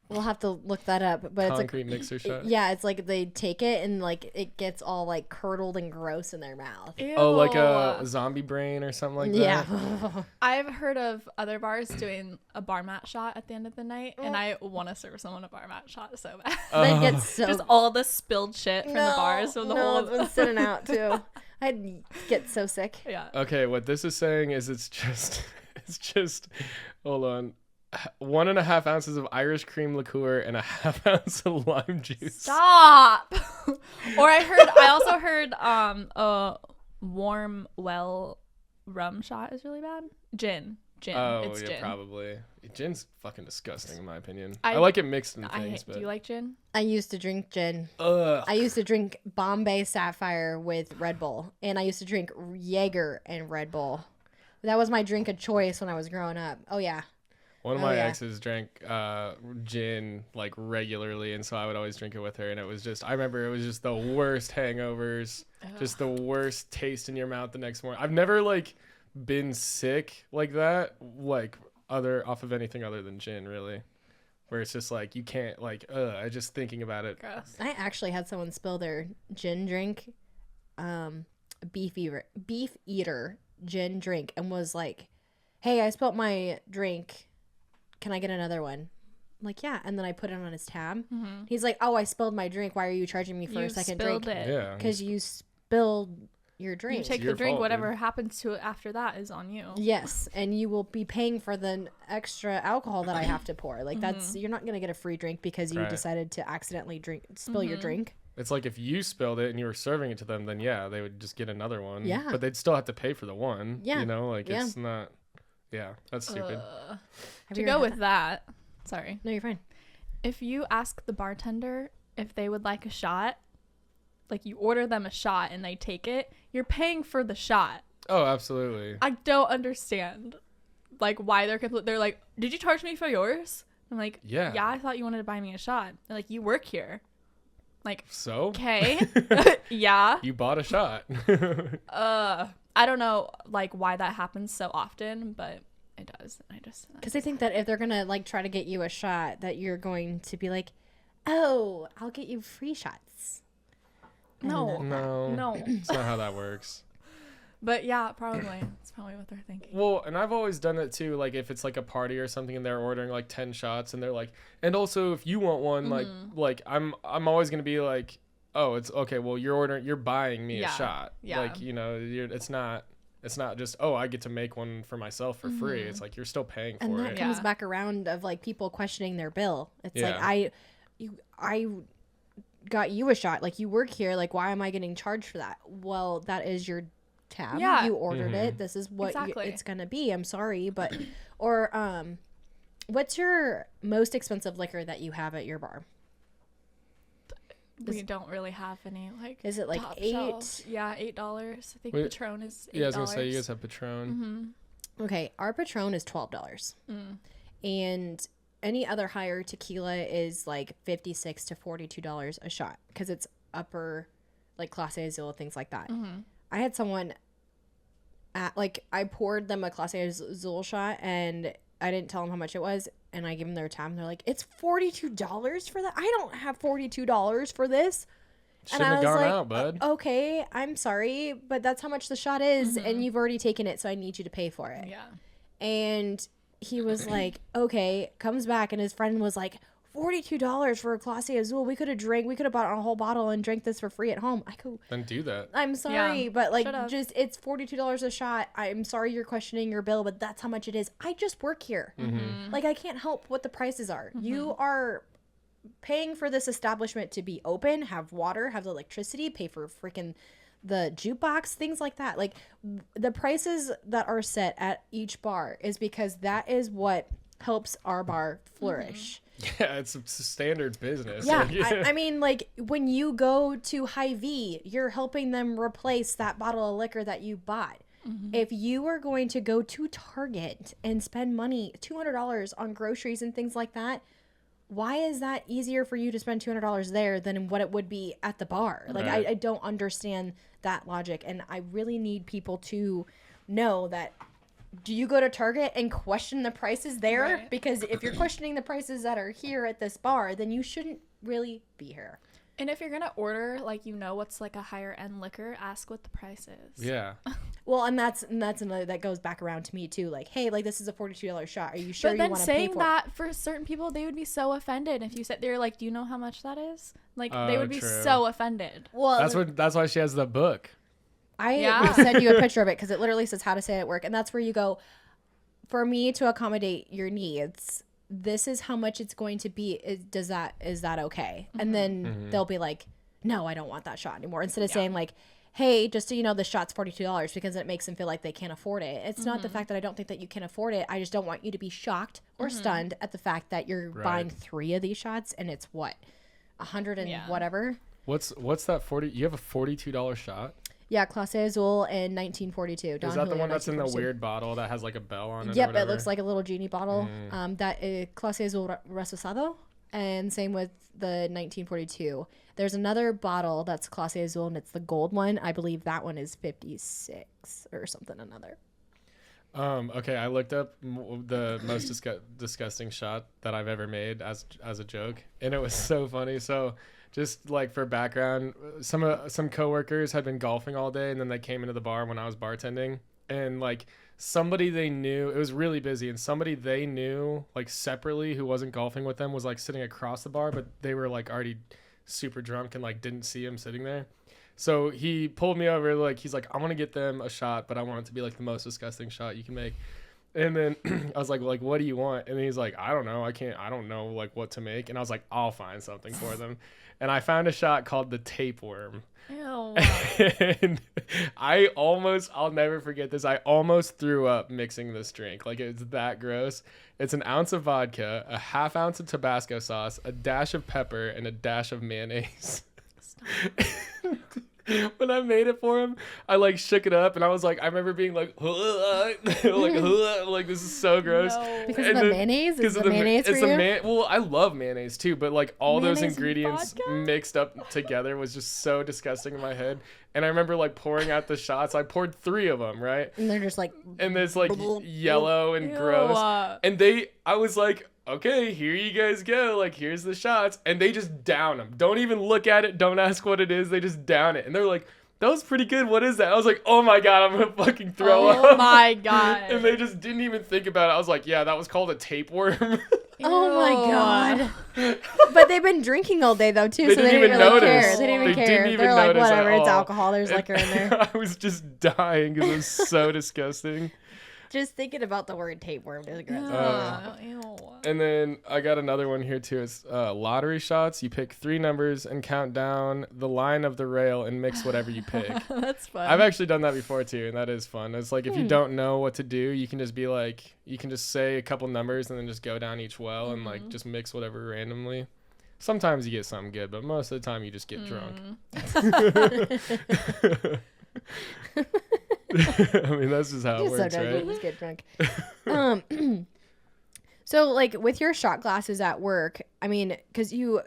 We'll have to look that up. But Concrete mixer shot. yeah, it's like they take it and like it gets all like curdled and gross in their mouth. Ew. Oh, like a zombie brain or something like that. Yeah. I've heard of other bars doing a bar mat shot at the end of the night, and I want to serve someone a bar mat shot so bad. That gets so Just all the spilled shit from the bars from the no, whole. it's been sitting out too. I'd get so sick. Yeah. Okay, what this is saying is it's just hold on. 1.5 ounces of Irish cream liqueur and a half ounce of lime juice. Stop. Or I also heard a warm well rum shot is really bad. Gin. Oh, It's yeah, gin. probably. Gin's fucking disgusting in my opinion. I- I like it mixed in I things, hate, but do you like gin? I used to drink gin. ugh. I used to drink Bombay Sapphire with Red Bull, and I used to drink Jaeger and Red Bull. That was my drink of choice when I was growing up. Oh yeah. One of Oh, my yeah. exes drank gin like regularly, and so I would always drink it with her. And it was just, I remember it was just the worst hangovers, just the worst taste in your mouth the next morning. I've never like been sick like that, like off of anything other than gin, really, where it's just like you can't like, I just thinking about it. Gross. I actually had someone spill their gin drink, beef eater gin drink, and was like, "Hey, I spilled my drink. Can I get another one?" I'm like, yeah. And then I put it on his tab. He's like, "Oh, I spilled my drink. Why are you charging me for You a second spilled drink?" it. Yeah, Because you spilled your drink. You take your the drink. fault, Whatever dude. happens to it after that is on you. Yes, and you will be paying for the extra alcohol that I have to pour. Like that's you're not gonna get a free drink because you Right. decided to accidentally spill your drink. It's like if you spilled it and you were serving it to them, then yeah, they would just get another one. Yeah. But they'd still have to pay for the one. Yeah. You know, like Yeah. it's not. Yeah, that's stupid. Have To you go ever with had that, sorry. No, you're fine. If you ask the bartender if they would like a shot, like you order them a shot and they take it, you're paying for the shot. Oh, absolutely. I don't understand, like why they're like, did you charge me for yours? I'm like, Yeah. yeah, I thought you wanted to buy me a shot. They're like, you work here. Like, So okay, yeah. you bought a shot. I don't know like why that happens so often, but it does. Because I think that if they're gonna like try to get you a shot, that you're going to be like, "Oh, I'll get you free shots." no, No, it's not how that works. but yeah, probably it's probably what they're thinking. Well, and I've always done it too. Like if it's like a party or something, and they're ordering like 10 shots, and they're like, and also if you want one, like I'm always gonna be like, oh, it's okay. Well, you're buying me Yeah, a shot. yeah. Like it's not just, oh, I get to make one for myself for free. It's like you're still paying for And that it. comes Yeah. back around of like people questioning their bill. It's Yeah. like I got you a shot. Like you work here. Like why am I getting charged for that? Well, that is your tab. Yeah. You ordered it. This is what Exactly. it's gonna be. I'm sorry, but or what's your most expensive liquor that you have at your bar? We don't really have any like. Is it like top $8? shelf. Yeah, $8. I think Wait, Patron is $8. Yeah, I was gonna say you guys have Patron. Okay, our Patron is $12, and any other higher tequila is like $56 to $42 a shot because it's upper, like Clase Azul, things like that. I had someone I poured them a Clase Azul shot and I didn't tell them how much it was, and I gave them their tab, and they're like, "It's $42 for that? I don't have $42 for this." Shouldn't have gone out, bud. Okay, I'm sorry, but that's how much the shot is, and you've already taken it, so I need you to pay for it. Yeah. And he was like, okay, comes back, and his friend was like, $42 for a Clase Azul. We could have bought a whole bottle and drank this for free at home. I go, Then do that. I'm sorry, but like, should've. just it's $42 a shot. I'm sorry you're questioning your bill, but that's how much it is. I just work here. Like, I can't help what the prices are. You are paying for this establishment to be open, have water, have the electricity, pay for freaking the jukebox, things like that. Like, the prices that are set at each bar is because that is what helps our bar flourish. Yeah, it's a standard business. Yeah, Like, I mean, like when you go to Hy-Vee, you're helping them replace that bottle of liquor that you bought. If you are going to go to Target and spend money, $200 on groceries and things like that, why is that easier for you to spend $200 there than what it would be at the bar? Like, Right. I don't understand that logic, and I really need people to know that. Do you go to Target and question the prices there? Right. Because if you're questioning the prices that are here at this bar, then you shouldn't really be here. And if you're gonna order, like, you know, what's like a higher end liquor, ask what the price is. yeah. Well, and that's another that goes back around to me too. Like, hey, like this is a $42 shot. Are you sure But you then want to pay saying for that for certain people, they would be so offended if you said they're like, "Do you know how much that is?" Like they would be true. so offended. it? Well, That's why she has the book. I Yeah. will send you a picture of it because it literally says how to say it at work, and that's where you go. For me to accommodate your needs, this is how much it's going to be. Is that okay? And then they'll be like, no, I don't want that shot anymore. Instead of saying like, hey, just so you know, the shot's $42 because it makes them feel like they can't afford it. It's not the fact that I don't think that you can afford it. I just don't want you to be shocked or stunned at the fact that you're buying 3 of these shots and it's what, 100 and whatever. What's that 40? You have a $42 shot? Yeah, Clase Azul in 1942. Don Is that the Julio, one that's in the 1942. weird bottle that has like a bell on it? or Yep, it whatever? looks like a little genie bottle. That is Clase Azul Reposado, and same with the 1942. There's another bottle that's Clase Azul, and it's the gold one. I believe that one is 56 or something another. Okay, I looked up the most disgusting shot that I've ever made as a joke, and it was so funny. So, just like for background, some coworkers had been golfing all day, and then they came into the bar when I was bartending, and like somebody they knew, it was really busy, and somebody they knew like separately who wasn't golfing with them was like sitting across the bar, but they were like already super drunk and like didn't see him sitting there. So he pulled me over, like he's like, I want to get them a shot, but I want it to be like the most disgusting shot you can make. And then I was like, what do you want? And he's like, I don't know. I don't know like what to make. And I was like, I'll find something for them. And I found a shot called the tapeworm. Ew. And I'll never forget this. I almost threw up mixing this drink. Like it's that gross. It's an ounce of vodka, a half ounce of Tabasco sauce, a dash of pepper, and a dash of mayonnaise. When I made it for him, I like shook it up and I was like, I remember being like, like this is so gross. No. Because And of the then- mayonnaise? Is Because the of the mayonnaise for it's you? the well, I love mayonnaise too, but like all those Mayonnaise and ingredients vodka? mixed up together was just so disgusting in my head. And I remember like pouring out the shots. I poured 3 of them, right? And they're just like, And it's like yellow and Ew. gross. And I was like, okay, here you guys go. Like, here's the shots. And they just down them. Don't even look at it. Don't ask what it is. They just down it. And they're like, that was pretty good. What is that? I was like, oh my God, I'm going to fucking throw Oh up. my god. And they just didn't even think about it. I was like, yeah, that was called a tapeworm. oh my God. But they've been drinking all day though too, They so they didn't didn't even really notice. care. They didn't even They care. didn't even They're like, notice at whatever, it's all. alcohol. There's liquor in there. I was just dying because it was so disgusting. Just thinking about the word tapeworm is gross. Ew. And then I got another one here too. It's lottery shots. You pick 3 numbers and count down the line of the rail and mix whatever you pick. That's fun. I've actually done that before too, and that is fun. It's like if Hmm. you don't know what to do, you can just be like, you can just say a couple numbers and then just go down each well and like just mix whatever randomly. Sometimes you get something good, but most of the time you just get drunk. I mean, that's just how it Just works, sometimes right? you just get drunk. So like with your shot glasses at work, I mean, because you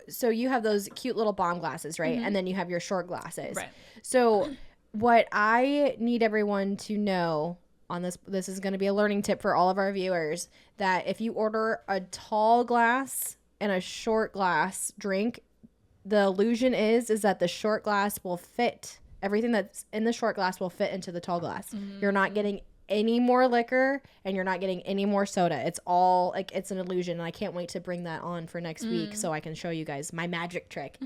have those cute little bomb glasses, right? And then you have your short glasses. Right. So what I need everyone to know on this is going to be a learning tip for all of our viewers, that if you order a tall glass and a short glass drink, the illusion is that the short glass will fit. Everything that's in the short glass will fit into the tall glass. You're not getting any more liquor and you're not getting any more soda. It's all like, it's an illusion. And I can't wait to bring that on for next week so I can show you guys my magic trick.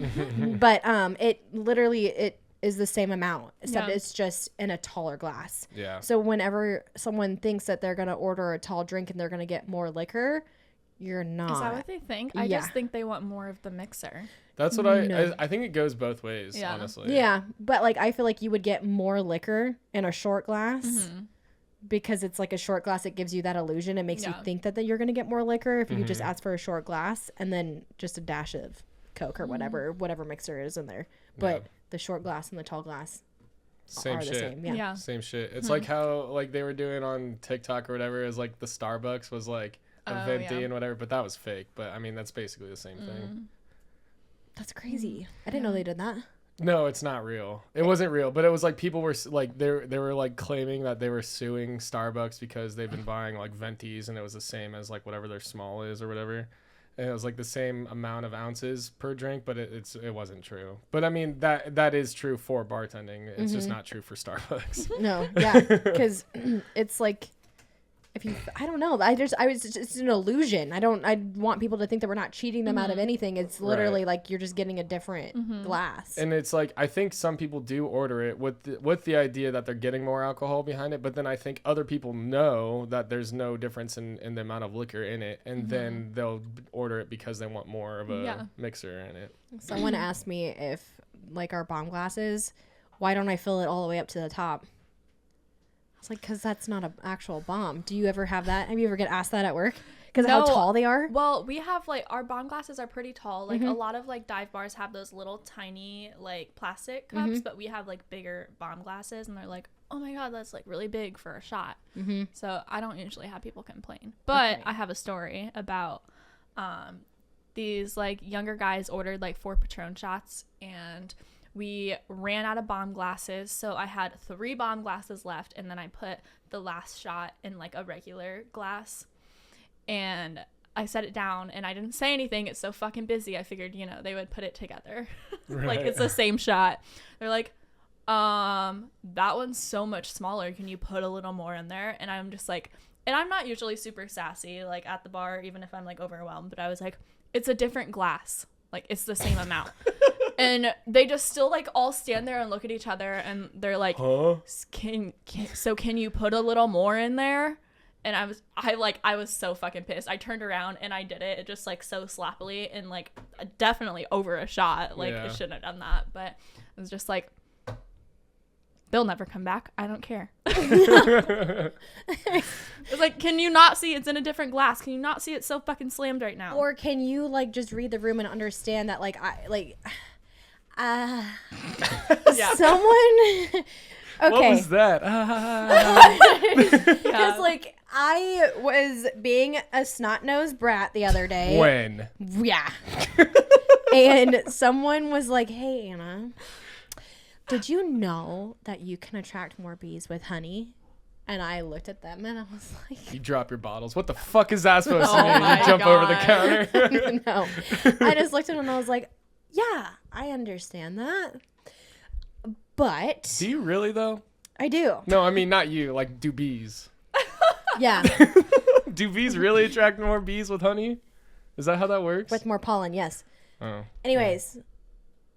But it is the same amount, except Yeah. it's just in a taller glass. Yeah. So whenever someone thinks that they're going to order a tall drink and they're going to get more liquor, you're not. Is that what they think? I Yeah. just think they want more of the mixer. That's what No. I think it goes both ways, Yeah. honestly. Yeah, but like I feel like you would get more liquor in a short glass because it's like a short glass, it gives you that illusion. It makes you Yeah. think that you're going to get more liquor if you just ask for a short glass and then just a dash of Coke or whatever mixer is in there. But the short glass and the tall glass Same are shit. the same. Yeah. Yeah. Same shit. It's like how like they were doing on TikTok or whatever, is like the Starbucks was like a Oh, venti yeah. and whatever, but that was fake. But I mean, that's basically the same thing. That's crazy. I didn't know they did that. No, it's not real. It wasn't real, but it was like people were like they were like claiming that they were suing Starbucks because they've been buying like ventis and it was the same as like whatever their small is or whatever. And it was like the same amount of ounces per drink, but it wasn't true. But I mean that is true for bartending. It's just not true for Starbucks. No. Yeah. Because it's like, if you, I don't know. It's an illusion. I want people to think that we're not cheating them out of anything. It's literally like you're just getting a different glass. And it's like, I think some people do order it with the idea that they're getting more alcohol behind it. But then I think other people know that there's no difference in the amount of liquor in it. And then they'll order it because they want more of a mixer in it. Someone asked me if, like, our bomb glasses, why don't I fill it all the way up to the top? I was like, because that's not an actual bomb. Do you ever have that? Have you ever get asked that at work? Because of how No. tall they are? Well, we have like our bomb glasses are pretty tall. Like a lot of like dive bars have those little tiny like plastic cups, but we have like bigger bomb glasses, and they're like, oh my god, that's like really big for a shot. So I don't usually have people complain, but I have a story about these like younger guys ordered like 4 Patron shots, and we ran out of bomb glasses, so I had 3 bomb glasses left, and then I put the last shot in like a regular glass, and I set it down, and I didn't say anything. It's so fucking busy. I figured, they would put it together. Like, it's the same shot. They're like, that one's so much smaller. Can you put a little more in there? And I'm just like, and I'm not usually super sassy, like, at the bar, even if I'm, like, overwhelmed. But I was like, it's a different glass. Like, it's the same amount. And they just still, like, all stand there and look at each other, and they're like, Huh? can you put a little more in there? And I was so fucking pissed. I turned around and I did it just like so sloppily and like definitely over a shot. Like I shouldn't have done that, but it was just like, they'll never come back. I don't care. It's like, can you not see it's in a different glass? Can you not see it's so fucking slammed right now? Or can you, like, just read the room and understand that, like, Yeah. someone... Okay. What was that? Because, like, I was being a snot-nosed brat the other day. When? Yeah. And someone was like, hey, Anna, did you know that you can attract more bees with honey? And I looked at them and I was like... You drop your bottles. What the fuck is that supposed to Oh mean? my You jump over the God. counter. No. I just looked at him and I was like, yeah, I understand that. But Do you really, though? I do. No, I mean, not you. Like, do bees? Yeah. Do bees really attract more bees with honey? Is that how that works? With more pollen, yes. Oh. Anyways,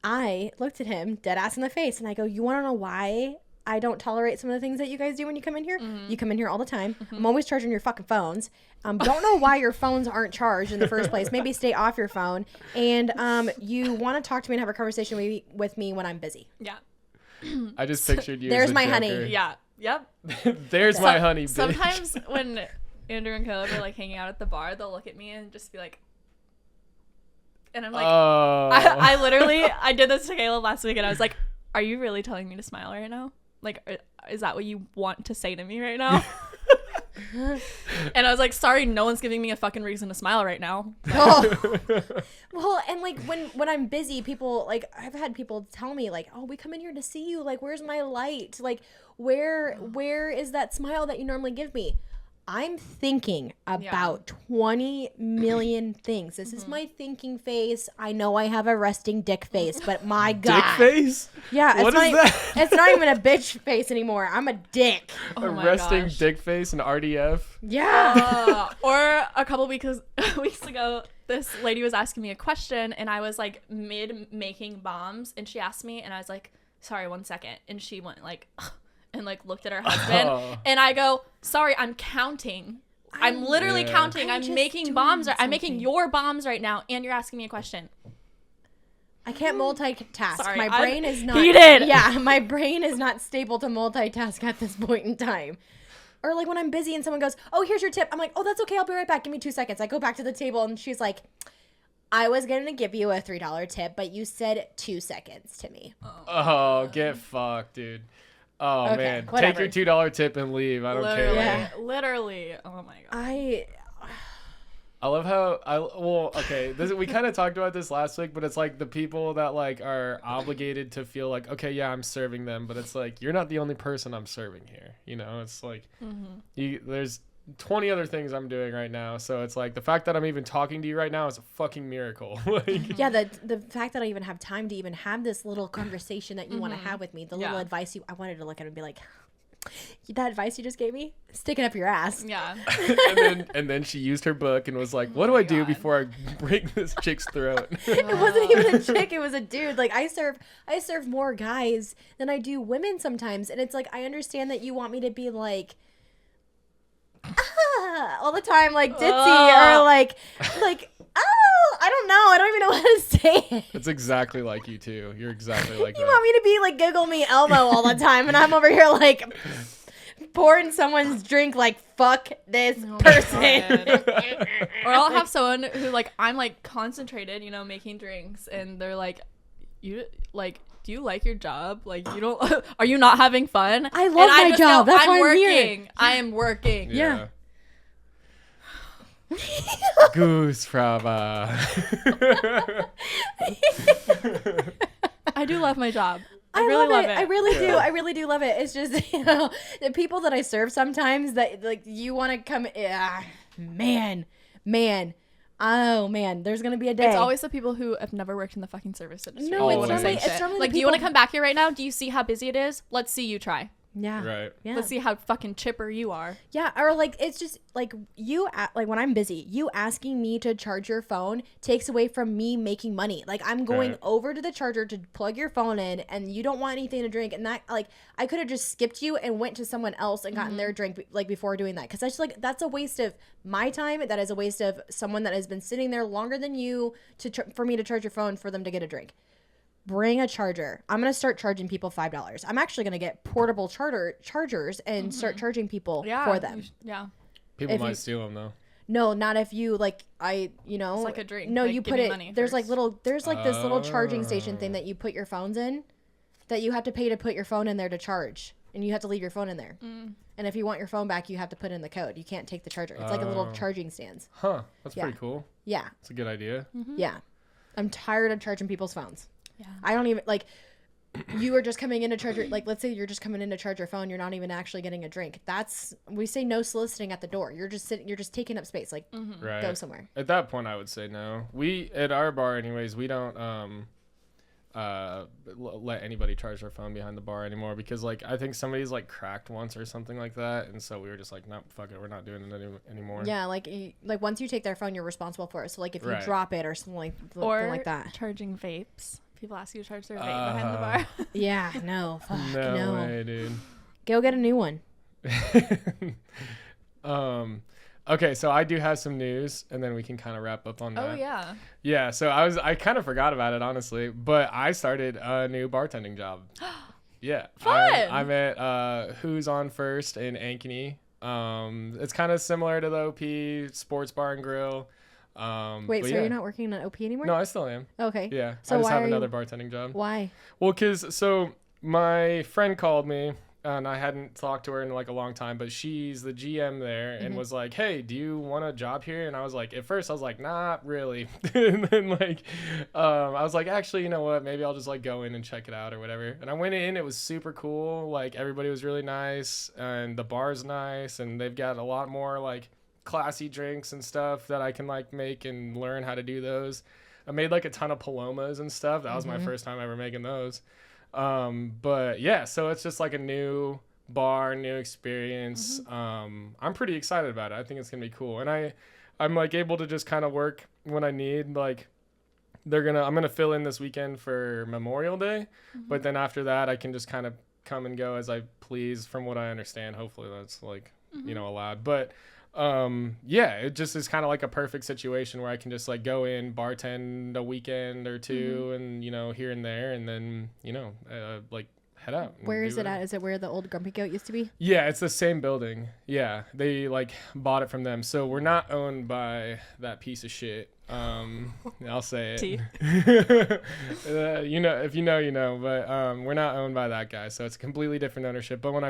I looked at him dead ass in the face and I go, you want to know why I don't tolerate some of the things that you guys do when you come in here? You come in here all the time. I'm always charging your fucking phones. Don't know why your phones aren't charged in the first place. Maybe stay off your phone. And you want to talk to me and have a conversation with me when I'm busy. Yeah. I just pictured you. There's as a my honey. Joker. Yeah. Yep. There's my honey, bitch. Sometimes when Andrew and Caleb are like hanging out at the bar, they'll look at me and just be like, and I'm like, Oh. I literally, I did this to Caleb last week, and I was like, are you really telling me to smile right now? Like, is that what you want to say to me right now? And I was like, sorry, no one's giving me a fucking reason to smile right now. Oh. Well, and like when I'm busy, people, like, I've had people tell me, like, oh, we come in here to see you, like, where's my light, like, where is that smile that you normally give me? I'm thinking about 20 million things. This is my thinking face. I know I have a resting dick face, but my God. Dick face? Yeah. What it's is not, that? It's not even a bitch face anymore. I'm a dick. Oh A my resting gosh. dick face and RDF? Yeah. Or a couple weeks ago, this lady was asking me a question, and I was like mid making bombs, and she asked me, and I was like, sorry, 1 second. And she went like, and like looked at her husband, Oh. and I go, sorry, I'm counting. I'm literally counting. I'm I'm just making doing bombs. I'm making something. your bombs right now, and you're asking me a question. I can't multitask. Sorry, my I'm brain is not heated. Yeah, my brain is not stable to multitask at this point in time. Or like when I'm busy and someone goes, oh, here's your tip. I'm like, oh, that's okay. I'll be right back. Give me 2 seconds. I go back to the table and she's like, I was going to give you a $3 tip, but you said 2 seconds to me. Oh, get fucked, dude. Oh, Okay, man. whatever. Take your $2 tip and leave. I don't care. Yeah. Literally. Oh my god. I love how we kind of talked about this last week, but it's like the people that like are obligated to feel like, okay, yeah, I'm serving them, but it's like you're not the only person I'm serving here. You know, it's like there's 20 other things I'm doing right now, so it's like the fact that I'm even talking to you right now is a fucking miracle. Like, Yeah, the fact that I even have time to even have this little conversation that you want to have with me, the little advice I wanted to look at and be like, that advice you just gave me, stick it up your ass. Yeah. and then she used her book and was like, what do I do before I break this chick's throat? It wasn't even a chick, it was a dude. Like I serve more guys than I do women sometimes, and it's like I understand that you want me to be like all the time, like ditzy or like oh, I don't know, I don't even know how to say it. It's exactly like you too. You're exactly like You that. want me to be like giggle me Elmo all the time, and I'm over here like pouring someone's drink like fuck this person. Or I'll have someone who like I'm like concentrated, you know, making drinks, and they're like, you like, do you like your job? Like, you don't are you not having fun? I love my job. That's why I'm here. working. I am working. Yeah. Goose Fraba. I do love my job. I I really love it. it. I really do. I really do love it. It's just, you know, the people that I serve sometimes that like you want to come. Man. Oh man, there's gonna be a day. It's always the people who have never worked in the fucking service industry. No, it's normally- it's normally the like, do you want to people- come back here right now? Do you see how busy it is? Let's see you try. Yeah. Right. Yeah. Let's see how fucking chipper you are. Yeah, or like it's just like like when I'm busy, you asking me to charge your phone takes away from me making money. Like I'm going Right. over to the charger to plug your phone in, and you don't want anything to drink, and that like I could have just skipped you and went to someone else and gotten their drink like before doing that, because that's like that's a waste of my time. That is a waste of someone that has been sitting there longer than you for me to charge your phone for them to get a drink. Bring a charger. I'm going to start charging people $5. I'm actually going to get portable chargers and start charging people for them. Yeah. People If might you- steal them though. No, not if you like It's like a drink. No, Like, you give put me it money there's like first. there's like this little charging station thing that you put your phones in, that you have to pay to put your phone in there to charge, and you have to leave your phone in there. And if you want your phone back, you have to put in the code. You can't take the charger. It's like a little charging stands. Huh. That's Yeah. pretty cool. Yeah. That's a good idea. Yeah. I'm tired of charging people's phones. Yeah. I don't even like you are just coming in to charge your, like let's say you're just coming in to charge your phone, you're not even actually getting a drink. That's, we say no soliciting at the door. You're just taking up space. Like Right. go somewhere. At that point, I would say no. We at our bar, anyways, we don't let anybody charge their phone behind the bar anymore, because like I think somebody's like cracked once or something like that, and so we were just like, no, fuck it, we're not doing it anymore. Yeah, like once you take their phone, you're responsible for it. So like if you Right. drop it or something Or like that. charging vapes. People ask you to charge their vape behind the bar. Yeah, no, fuck, No, no. way, dude. Go get a new one. Okay, so I do have some news, and then we can kind of wrap up on that. Oh yeah. Yeah, so I kind of forgot about it, honestly, but I started a new bartending job. Yeah. Fun! I'm at Who's On First in Ankeny. It's kind of similar to the OP Sports Bar and Grill. Wait, but so yeah. you're not working at OP anymore? No, I still am. Okay. Yeah. So I just why have are another you, bartending job. why? Well, so my friend called me, and I hadn't talked to her in like a long time, but she's the GM there and was like, hey, do you want a job here? And I was like, at first I was like, not really. And then like, I was like, actually, you know what? Maybe I'll just like go in and check it out or whatever. And I went in, it was super cool. Like everybody was really nice, and the bar's nice, and they've got a lot more like classy drinks and stuff that I can like make and learn how to do those. I made like a ton of palomas and stuff. That was my first time ever making those. But yeah, so it's just like a new bar, new experience. I'm pretty excited about it. I think it's gonna be cool, and I'm like able to just kind of work when I need. Like I'm gonna fill in this weekend for Memorial Day, but then after that I can just kind of come and go as I please, from what I understand. Hopefully that's like allowed, but yeah, it just is kind of like a perfect situation where I can just like go in, bartend a weekend or two, and here and there, and then like head out. and Where do is it whatever. at? Is it where the old Grumpy Goat used to be? Yeah, it's the same building. Yeah, they like bought it from them. So we're not owned by that piece of shit. I'll say it. T. You know, if you know, you know. But we're not owned by that guy, so it's a completely different ownership. But when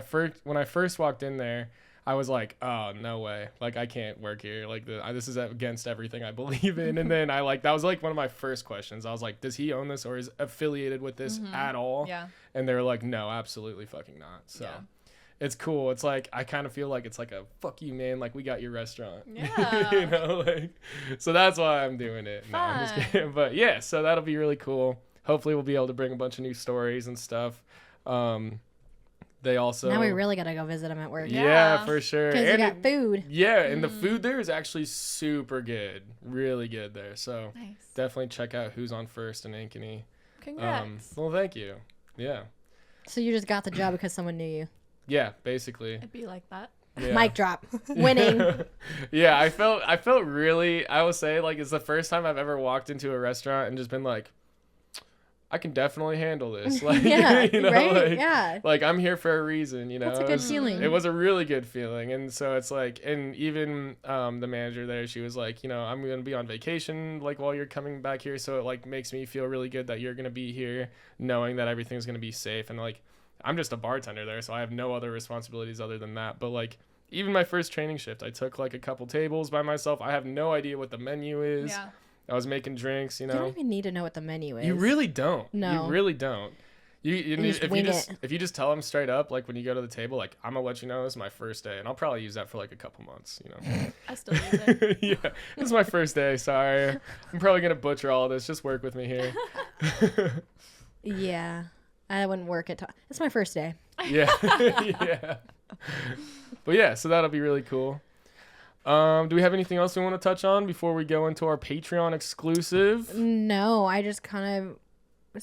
I first walked in there, I was like, oh, no way. Like, I can't work here. Like, this is against everything I believe in. And then that was like one of my first questions. I was like, does he own this or is affiliated with this at all? Yeah. And they were like, no, absolutely fucking not. So Yeah. it's cool. It's like, I kind of feel like it's like a fuck you, man. Like, we got your restaurant. Yeah. You know, like, so that's why I'm doing it. No, I'm just Fun. kidding. But yeah, so that'll be really cool. Hopefully we'll be able to bring a bunch of new stories and stuff. They also Now we really gotta go visit him at work. yeah, Yeah. for sure. Because you And got food. yeah, and the food there is actually super good, really good there. So Nice. definitely check out Who's on First in Ankeny. Congrats. Well, thank you. Yeah, So you just got the job because someone knew you. yeah, basically. It'd be like that. Yeah. Mic drop. Winning. Yeah, I felt really. I will say, like, it's the first time I've ever walked into a restaurant and just been like, I can definitely handle this. Like, Yeah, you know, right? like, Yeah. like I'm here for a reason. You know, That's a good It was- feeling. It was a really good feeling, and so it's like, and even the manager there, she was like, you know, I'm gonna be on vacation like while you're coming back here, so it like makes me feel really good that you're gonna be here, knowing that everything's gonna be safe, and like, I'm just a bartender there, so I have no other responsibilities other than that. But like, even my first training shift, I took like a couple tables by myself. I have no idea what the menu is. Yeah. I was making drinks, you You know. don't even need to know what the menu is. You really don't. No. You really don't. You need, just wing it. if you just tell them straight up, like when you go to the table, like, I'm gonna let you know this is my first day, and I'll probably use that for like a couple months, you know. I still use it. Yeah, this is my first day. Sorry, I'm probably gonna butcher all this. Just work with me here. Yeah. I wouldn't work at It's my first day. Yeah, yeah. But yeah, so that'll be really cool. Do we have anything else we want to touch on before we go into our Patreon exclusive? No, I just kind of...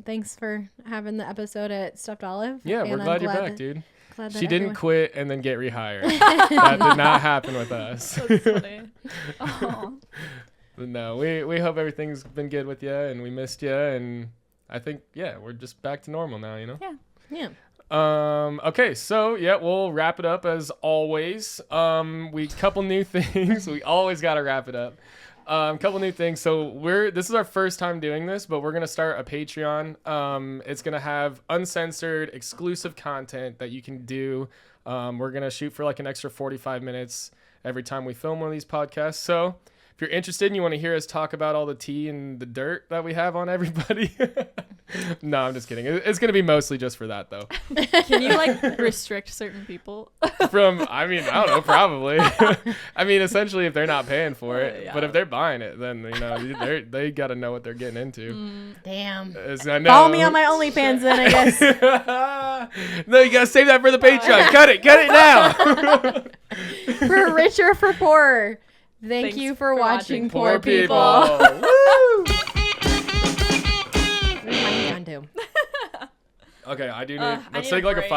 thanks for having the episode at Stuffed Olive. Yeah, we're and I'm glad you're back, that- dude. glad that She didn't everyone- quit and then get rehired. That did not happen with us. That's funny. Oh. But no, we hope everything's been good with you, and we missed you, and I think, yeah, we're just back to normal now, you know? Yeah. Okay, so yeah, we'll wrap it up as always. Couple new things. We always gotta wrap it up. Couple new things. So this is our first time doing this, but we're gonna start a Patreon. It's gonna have uncensored, exclusive content that you can do. We're gonna shoot for like an extra 45 minutes every time we film one of these podcasts. So if you're interested and you want to hear us talk about all the tea and the dirt that we have on everybody, no, I'm just kidding. It's going to be mostly just for that, though. Can you like restrict certain people? I don't know, probably. I mean, essentially, if they're not paying for it, Yeah. but if they're buying it, then, you know, they got to know what they're getting into. Damn. I know. Follow me on my OnlyFans then, I guess. No, you got to save that for the Patreon. Cut it now. For rich or for poor. Thank Thanks you for for watching watching Poor People. Woo! I'm done too. Okay, I do need. I Let's need a take like a break.